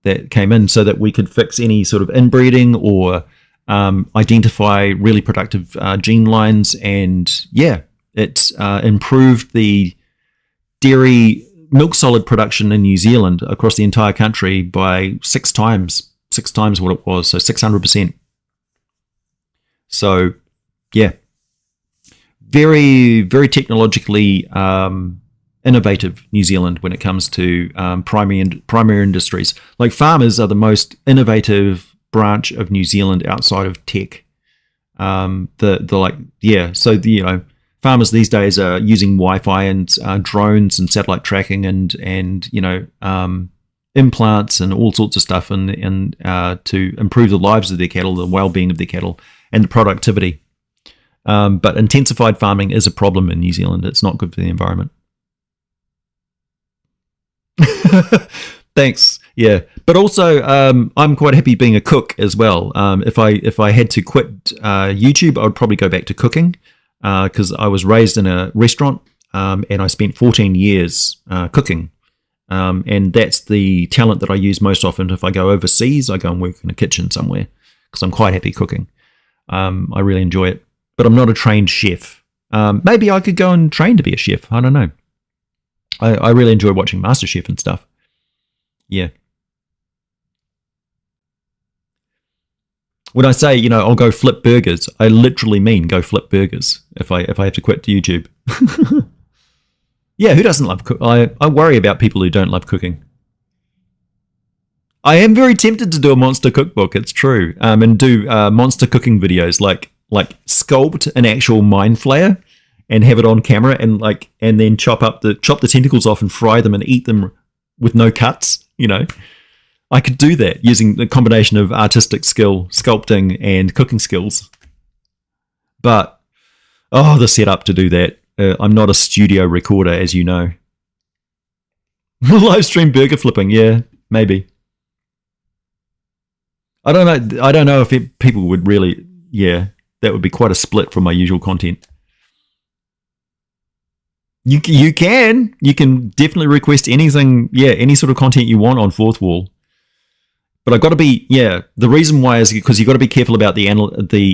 that came in so that we could fix any sort of inbreeding or identify really productive gene lines. And yeah, it improved the dairy milk solid production in New Zealand across the entire country by six times what it was, so 600%. So yeah, very, very technologically innovative New Zealand when it comes to primary industries. Like farmers are the most innovative branch of New Zealand outside of tech. Farmers these days are using Wi-Fi and drones and satellite tracking and implants and all sorts of stuff and to improve the lives of their cattle, the well-being of their cattle, and the productivity. But intensified farming is a problem in New Zealand. It's not good for the environment. Thanks. Yeah, but also I'm quite happy being a cook as well. If I had to quit YouTube, I would probably go back to cooking because I was raised in a restaurant and I spent 14 years cooking. And that's the talent that I use most often. If I go overseas, I go and work in a kitchen somewhere because I'm quite happy cooking. I really enjoy it, but I'm not a trained chef. Maybe I could go and train to be a chef. I don't know. I really enjoy watching MasterChef and stuff. Yeah. When I say, I'll go flip burgers, I literally mean go flip burgers if I have to quit YouTube. Yeah, who doesn't love cook? I worry about people who don't love cooking. I am very tempted to do a monster cookbook. It's true, and do monster cooking videos, like sculpt an actual mind flayer and have it on camera, and then chop the tentacles off and fry them and eat them with no cuts. I could do that using the combination of artistic skill, sculpting, and cooking skills. But the setup to do that. I'm not a studio recorder, as you know. Live stream burger flipping, yeah, maybe. I don't know if people would really, yeah, that would be quite a split from my usual content. You can definitely request anything, any sort of content you want on Fourth Wall. But I've got to be, the reason why is because you've got to be careful about the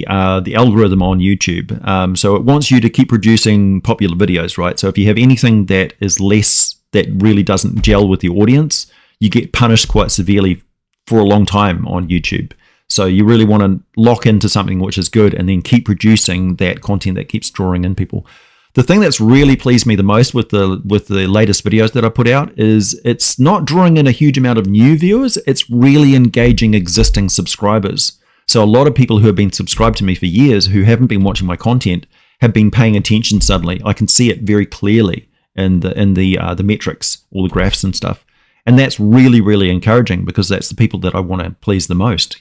algorithm on YouTube. So it wants you to keep producing popular videos, right? So if you have anything that is that really doesn't gel with the audience, you get punished quite severely for a long time on YouTube. So you really want to lock into something which is good and then keep producing that content that keeps drawing in people. The thing that's really pleased me the most with the latest videos that I put out is it's not drawing in a huge amount of new viewers, it's really engaging existing subscribers. So a lot of people who have been subscribed to me for years who haven't been watching my content have been paying attention suddenly. I can see it very clearly in the metrics, all the graphs and stuff. And that's really, really encouraging because that's the people that I want to please the most,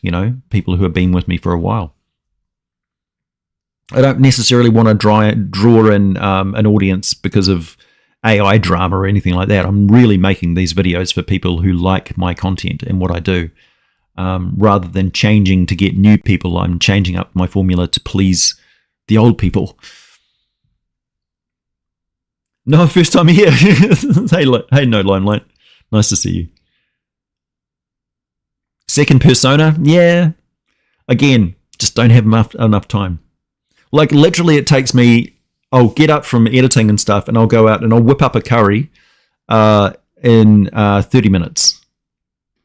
people who have been with me for a while. I don't necessarily want to draw in an audience because of AI drama or anything like that. I'm really making these videos for people who like my content and what I do. Rather than changing to get new people, I'm changing up my formula to please the old people. No, first time here. Hey, no limelight. Nice to see you. Second persona, yeah. Again, just don't have enough time. Like literally it takes me, I'll get up from editing and stuff and I'll go out and I'll whip up a curry in 30 minutes.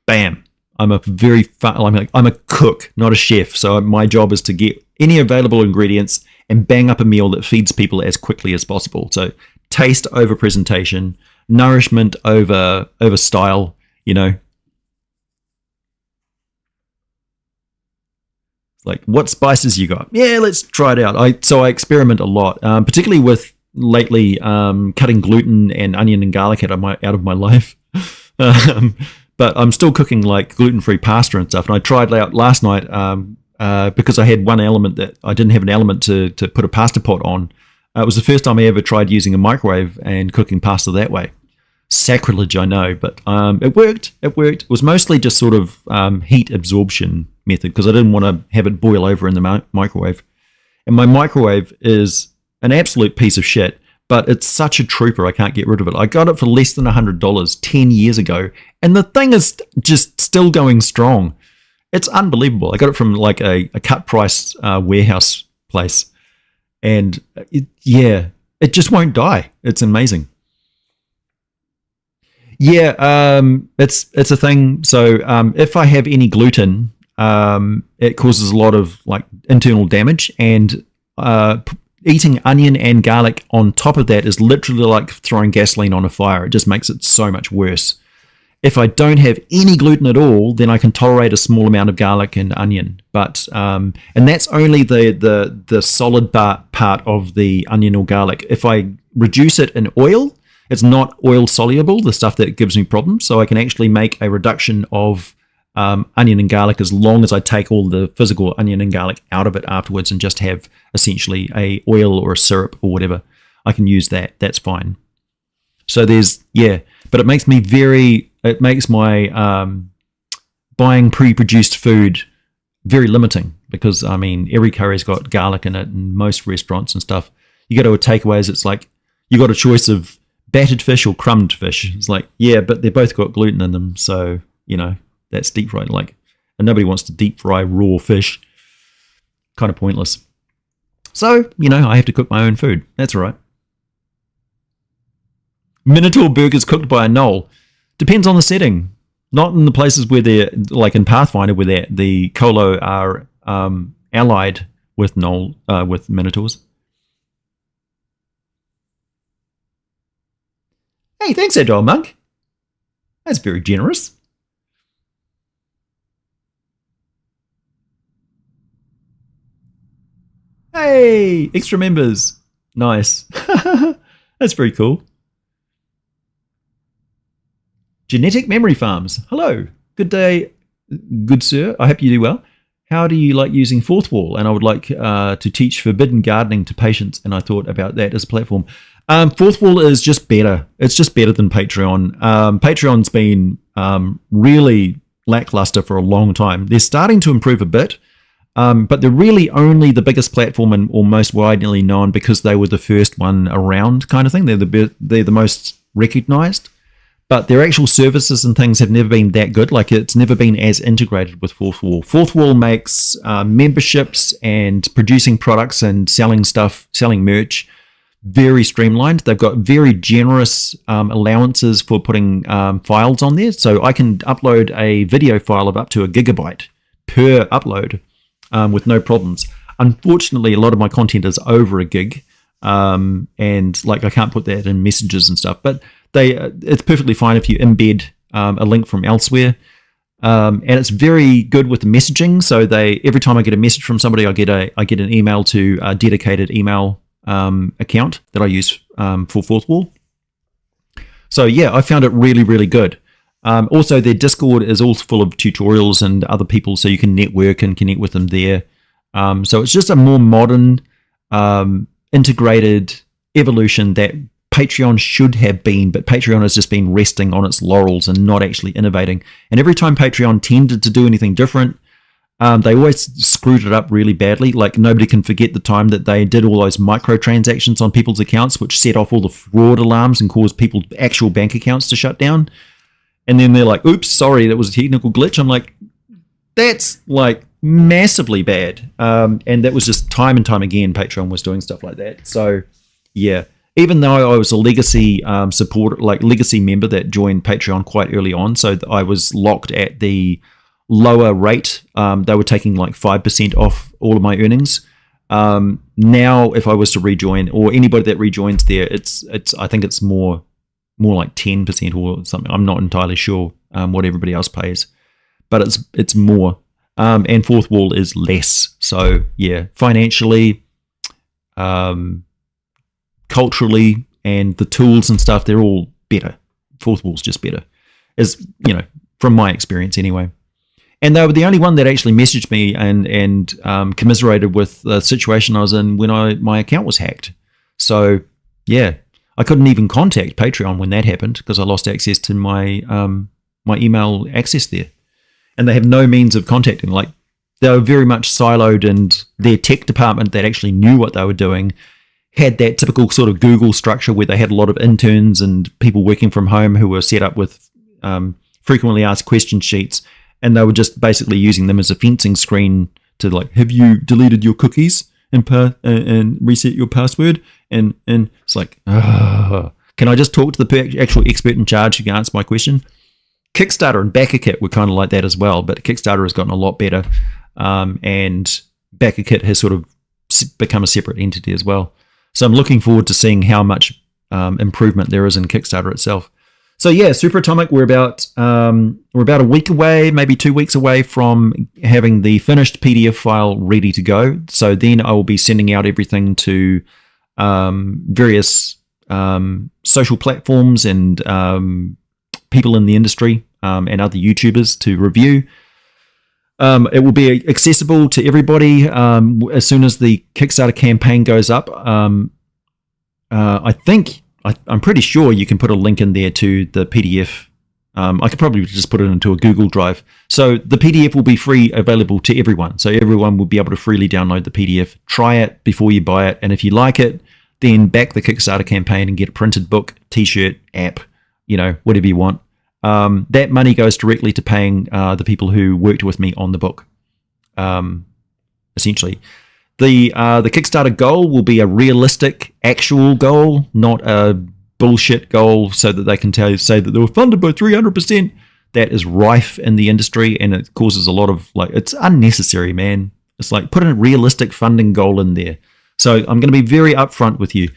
Bam. I'm a cook, not a chef. So my job is to get any available ingredients and bang up a meal that feeds people as quickly as possible. So taste over presentation, nourishment over style, Like, what spices you got? Yeah, let's try it out. So I experiment a lot, particularly with lately cutting gluten and onion and garlic out of my life. But I'm still cooking like gluten-free pasta and stuff. And I tried out last night because I had one element that I didn't have an element to put a pasta pot on. It was the first time I ever tried using a microwave and cooking pasta that way. Sacrilege, I know, but it worked. It was mostly just sort of heat absorption method because I didn't want to have it boil over in the microwave. And my microwave is an absolute piece of shit, but it's such a trooper, I can't get rid of it. I got it for less than $100 10 years ago, and the thing is just still going strong. It's unbelievable. I got it from like a cut price warehouse place, and it just won't die. It's amazing. Yeah, it's a thing. So if I have any gluten, it causes a lot of like internal damage, and eating onion and garlic on top of that is literally like throwing gasoline on a fire. It just makes it so much worse. If I don't have any gluten at all, then I can tolerate a small amount of garlic and onion, but and that's only the solid part of the onion or garlic. If I reduce it in oil, it's not oil soluble, the stuff that gives me problems. So I can actually make a reduction of onion and garlic as long as I take all the physical onion and garlic out of it afterwards and just have essentially a oil or a syrup or whatever. I can use that. That's fine. So but it makes my buying pre-produced food very limiting because, I mean, every curry's got garlic in it and most restaurants and stuff. You go to a takeaways, it's like you got a choice of battered fish or crumbed fish. It's like, yeah, but they both got gluten in them, so that's deep fried. Like, and nobody wants to deep fry raw fish. Kind of pointless. So I have to cook my own food. That's all right. Minotaur burgers cooked by a knoll. Depends on the setting. Not in the places where they're like in Pathfinder where the colo are allied with with Minotaurs. Hey, thanks, Agile Monk. That's very generous. Hey, extra members. Nice. That's very cool. Genetic Memory Farms. Hello. Good day, good sir. I hope you do well. How do you like using Fourth Wall? And I would like to teach forbidden gardening to patients, and I thought about that as a platform. Fourth Wall is just better. It's just better than Patreon. Patreon's been really lackluster for a long time. They're starting to improve a bit, but they're really only the biggest platform or most widely known because they were the first one around, kind of thing. They're the most recognized, but their actual services and things have never been that good. Like, it's never been as integrated with Fourth Wall. Fourth Wall makes memberships and producing products and selling stuff, selling merch, very streamlined. They've got very generous allowances for putting files on there. So I can upload a video file of up to 1 gigabyte per upload with no problems. Unfortunately, a lot of my content is over 1 gig, and like I can't put that in messages and stuff. But it's perfectly fine if you embed a link from elsewhere. And it's very good with the messaging. So every time I get a message from somebody, I get an email to a dedicated email account that I use for Fourth Wall. So yeah, I found it really, really good. Also, their Discord is all full of tutorials and other people, so you can network and connect with them there. So it's just a more modern, integrated evolution that Patreon should have been, but Patreon has just been resting on its laurels and not actually innovating. And every time Patreon tended to do anything different, they always screwed it up really badly. Like, nobody can forget the time that they did all those microtransactions on people's accounts, which set off all the fraud alarms and caused people's actual bank accounts to shut down. And then they're like, oops, sorry, that was a technical glitch. I'm like, that's like massively bad. And that was just time and time again, Patreon was doing stuff like that. So yeah, even though I was a legacy legacy member that joined Patreon quite early on, so I was locked at the lower rate. They were taking like 5% off all of my earnings. Now, if I was to rejoin, or anybody that rejoins there, it's I think it's more like 10% or something. I'm not entirely sure what everybody else pays, but it's more. And Fourth Wall is less. So yeah, financially, culturally, and the tools and stuff, they're all better. Fourth Wall's just better, as you know, from my experience anyway. And they were the only one that actually messaged me and commiserated with the situation I was in when my account was hacked. So yeah, I couldn't even contact Patreon when that happened because I lost access to my my email access there, and they have no means of contacting. Like, they were very much siloed, and their tech department that actually knew what they were doing had that typical sort of Google structure where they had a lot of interns and people working from home who were set up with frequently asked question sheets. And they were just basically using them as a fencing screen to, like, have you deleted your cookies and reset your password? And it's like, can I just talk to the actual expert in charge who can answer my question? Kickstarter and BackerKit were kind of like that as well, but Kickstarter has gotten a lot better, and BackerKit has sort of become a separate entity as well. So I'm looking forward to seeing how much improvement there is in Kickstarter itself. So yeah, Super Atomic, we're about a week away, maybe 2 weeks away from having the finished PDF file ready to go. So then I will be sending out everything to various social platforms and people in the industry and other YouTubers to review. It will be accessible to everybody as soon as the Kickstarter campaign goes up. I'm pretty sure you can put a link in there to the PDF. I could probably just put it into a Google Drive. So the PDF will be free, available to everyone. So everyone will be able to freely download the PDF. Try it before you buy it. And if you like it, then back the Kickstarter campaign and get a printed book, t-shirt, app, whatever you want. That money goes directly to paying the people who worked with me on the book, essentially. The Kickstarter goal will be a realistic, actual goal, not a bullshit goal, so that they can say that they were funded by 300%. That is rife in the industry, and it causes a lot of it's unnecessary, man. It's like put a realistic funding goal in there. So I'm going to be very upfront with you.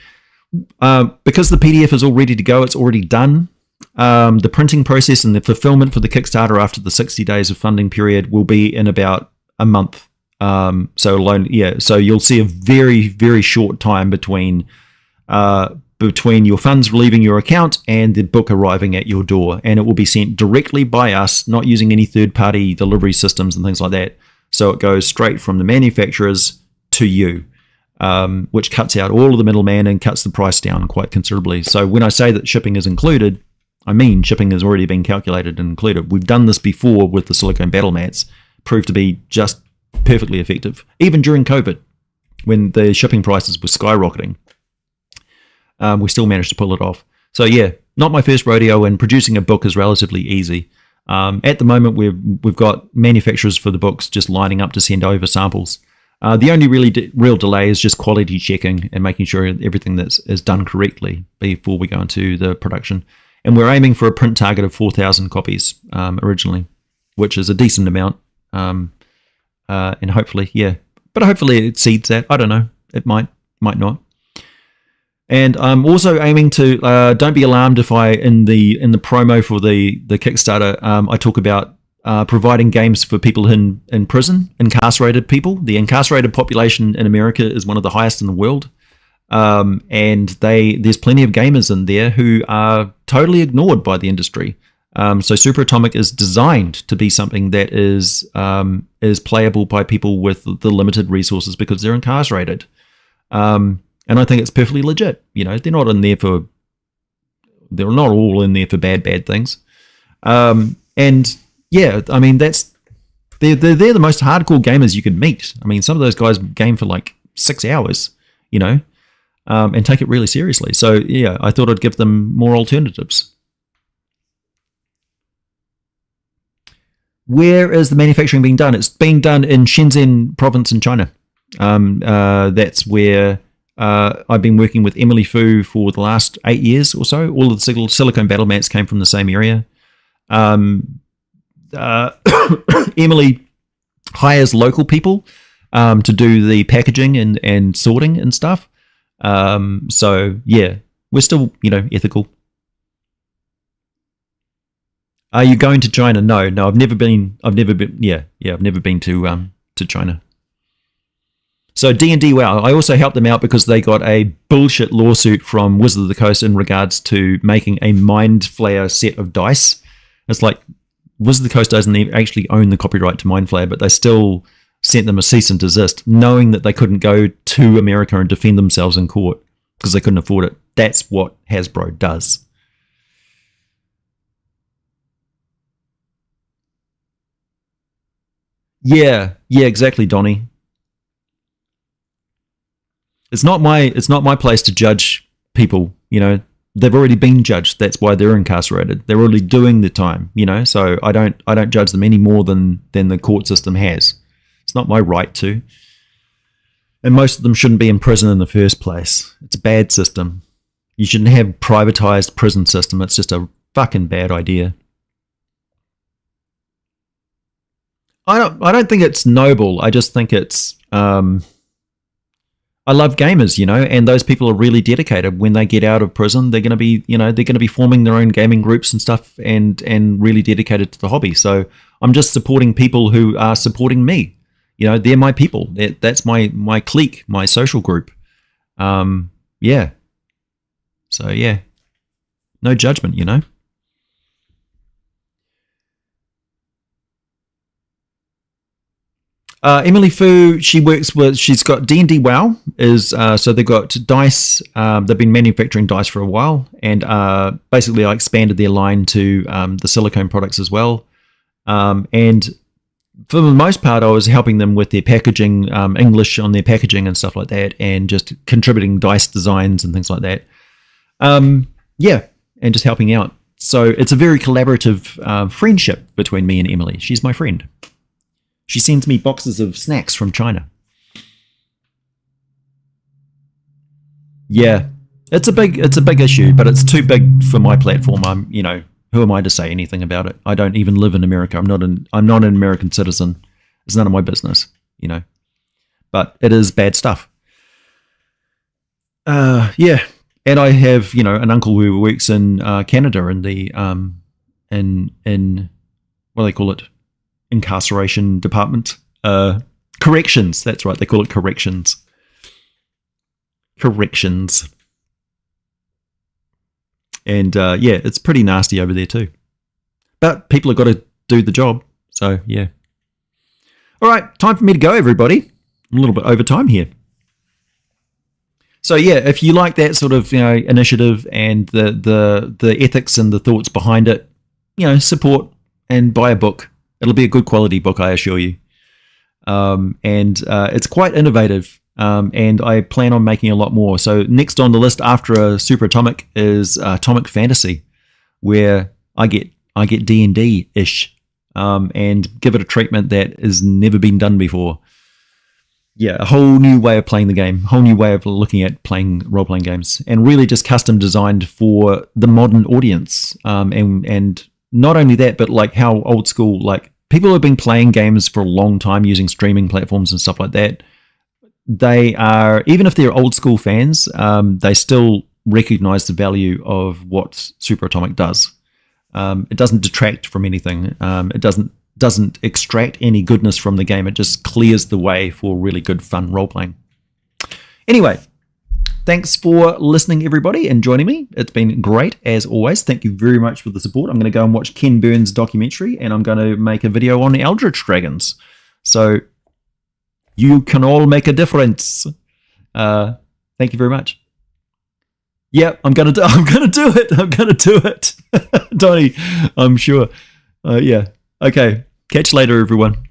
Because the PDF is all ready to go, it's already done. The printing process and the fulfillment for the Kickstarter after the 60 days of funding period will be in about a month. So you'll see a very, very short time between your funds leaving your account and the book arriving at your door, and it will be sent directly by us, not using any third-party delivery systems and things like that. So it goes straight from the manufacturers to you, which cuts out all of the middleman and cuts the price down quite considerably. So when I say that shipping is included, I mean shipping has already been calculated and included. We've done this before with the silicone battle mats, proved to be just perfectly effective, even during COVID when the shipping prices were skyrocketing. We still managed to pull it off. So yeah, not my first rodeo, and producing a book is relatively easy. At the moment, we've got manufacturers for the books just lining up to send over samples. The only real delay is just quality checking and making sure everything is done correctly before we go into the production. And we're aiming for a print target of 4,000 copies originally, which is a decent amount. And hopefully, but hopefully it exceeds that. I don't know. It might not. And I'm also aiming to, don't be alarmed if in the promo for the Kickstarter, I talk about providing games for people in prison, incarcerated people. The incarcerated population in America is one of the highest in the world. And there's plenty of gamers in there who are totally ignored by the industry. So Super Atomic is designed to be something that is playable by people with the limited resources because they're incarcerated. And I think it's perfectly legit. They're not all in there for bad things. And yeah, I mean, they're the most hardcore gamers you could meet. I mean, some of those guys game for like 6 hours, and take it really seriously. So yeah, I thought I'd give them more alternatives. Where is the manufacturing being done? It's being done in Shenzhen province in China. That's where I've been working with Emily Fu for the last 8 years or so. All of the silicone battle mats came from the same area. Emily hires local people to do the packaging and sorting and stuff. So yeah, we're still, ethical. Are you going to China? No, I've never been. I've never been to China. So D&D, wow, I also helped them out because they got a bullshit lawsuit from Wizard of the Coast in regards to making a Mind Flayer set of dice. It's like Wizard of the Coast doesn't even actually own the copyright to Mind Flayer, but they still sent them a cease and desist, knowing that they couldn't go to America and defend themselves in court because they couldn't afford it. That's what Hasbro does. Yeah, exactly, Donnie. It's not my place to judge people, They've already been judged. That's why they're incarcerated. They're already doing the time, So I don't judge them any more than the court system has. It's not my right to. And most of them shouldn't be in prison in the first place. It's a bad system. You shouldn't have privatized prison system. It's just a fucking bad idea. I don't think it's noble. I just think it's I love gamers, and those people are really dedicated. When they get out of prison, they're going to be, they're going to be forming their own gaming groups and stuff, and really dedicated to the hobby. So I'm just supporting people who are supporting me. They're my people. That's my clique, my social group. Yeah. So yeah, no judgment, Emily Fu, she's got D&D WoW, so they've got dice, they've been manufacturing dice for a while, and basically I expanded their line to the silicone products as well. And for the most part, I was helping them with their packaging, English on their packaging and stuff like that, and just contributing dice designs and things like that. Yeah, and just helping out. So it's a very collaborative friendship between me and Emily. She's my friend. She sends me boxes of snacks from China. Yeah, it's a big issue, but it's too big for my platform. Who am I to say anything about it? I don't even live in America. I'm not an American citizen. It's none of my business, but it is bad stuff. Yeah, and I have an uncle who works in Canada in the in what do they call it, incarceration department, corrections. That's right, they call it corrections. And yeah, it's pretty nasty over there too. But people have got to do the job. So yeah. All right, time for me to go, everybody. I'm a little bit over time here. So yeah, if you like that sort of initiative and the ethics and the thoughts behind it, support and buy a book. It'll be a good quality book, I assure you. And it's quite innovative. And I plan on making a lot more. So next on the list after Super Atomic is Atomic Fantasy, where I get D&D-ish, and give it a treatment that has never been done before. Yeah, a whole new way of playing the game, whole new way of looking at playing role-playing games, and really just custom designed for the modern audience. And not only that, but like how old school, like people have been playing games for a long time using streaming platforms and stuff like that. They are, even if they're old school fans, they still recognize the value of what Super Atomic does. It doesn't detract from anything. It doesn't extract any goodness from the game. It just clears the way for really good, fun role-playing. Anyway, thanks for listening, everybody, and joining me. It's been great, as always. Thank you very much for the support. I'm going to go and watch Ken Burns' documentary, and I'm going to make a video on Eldritch Dragons. So you can all make a difference. Thank you very much. Yeah, I'm gonna do it. Donnie, I'm sure. Yeah. Okay. Catch you later, everyone.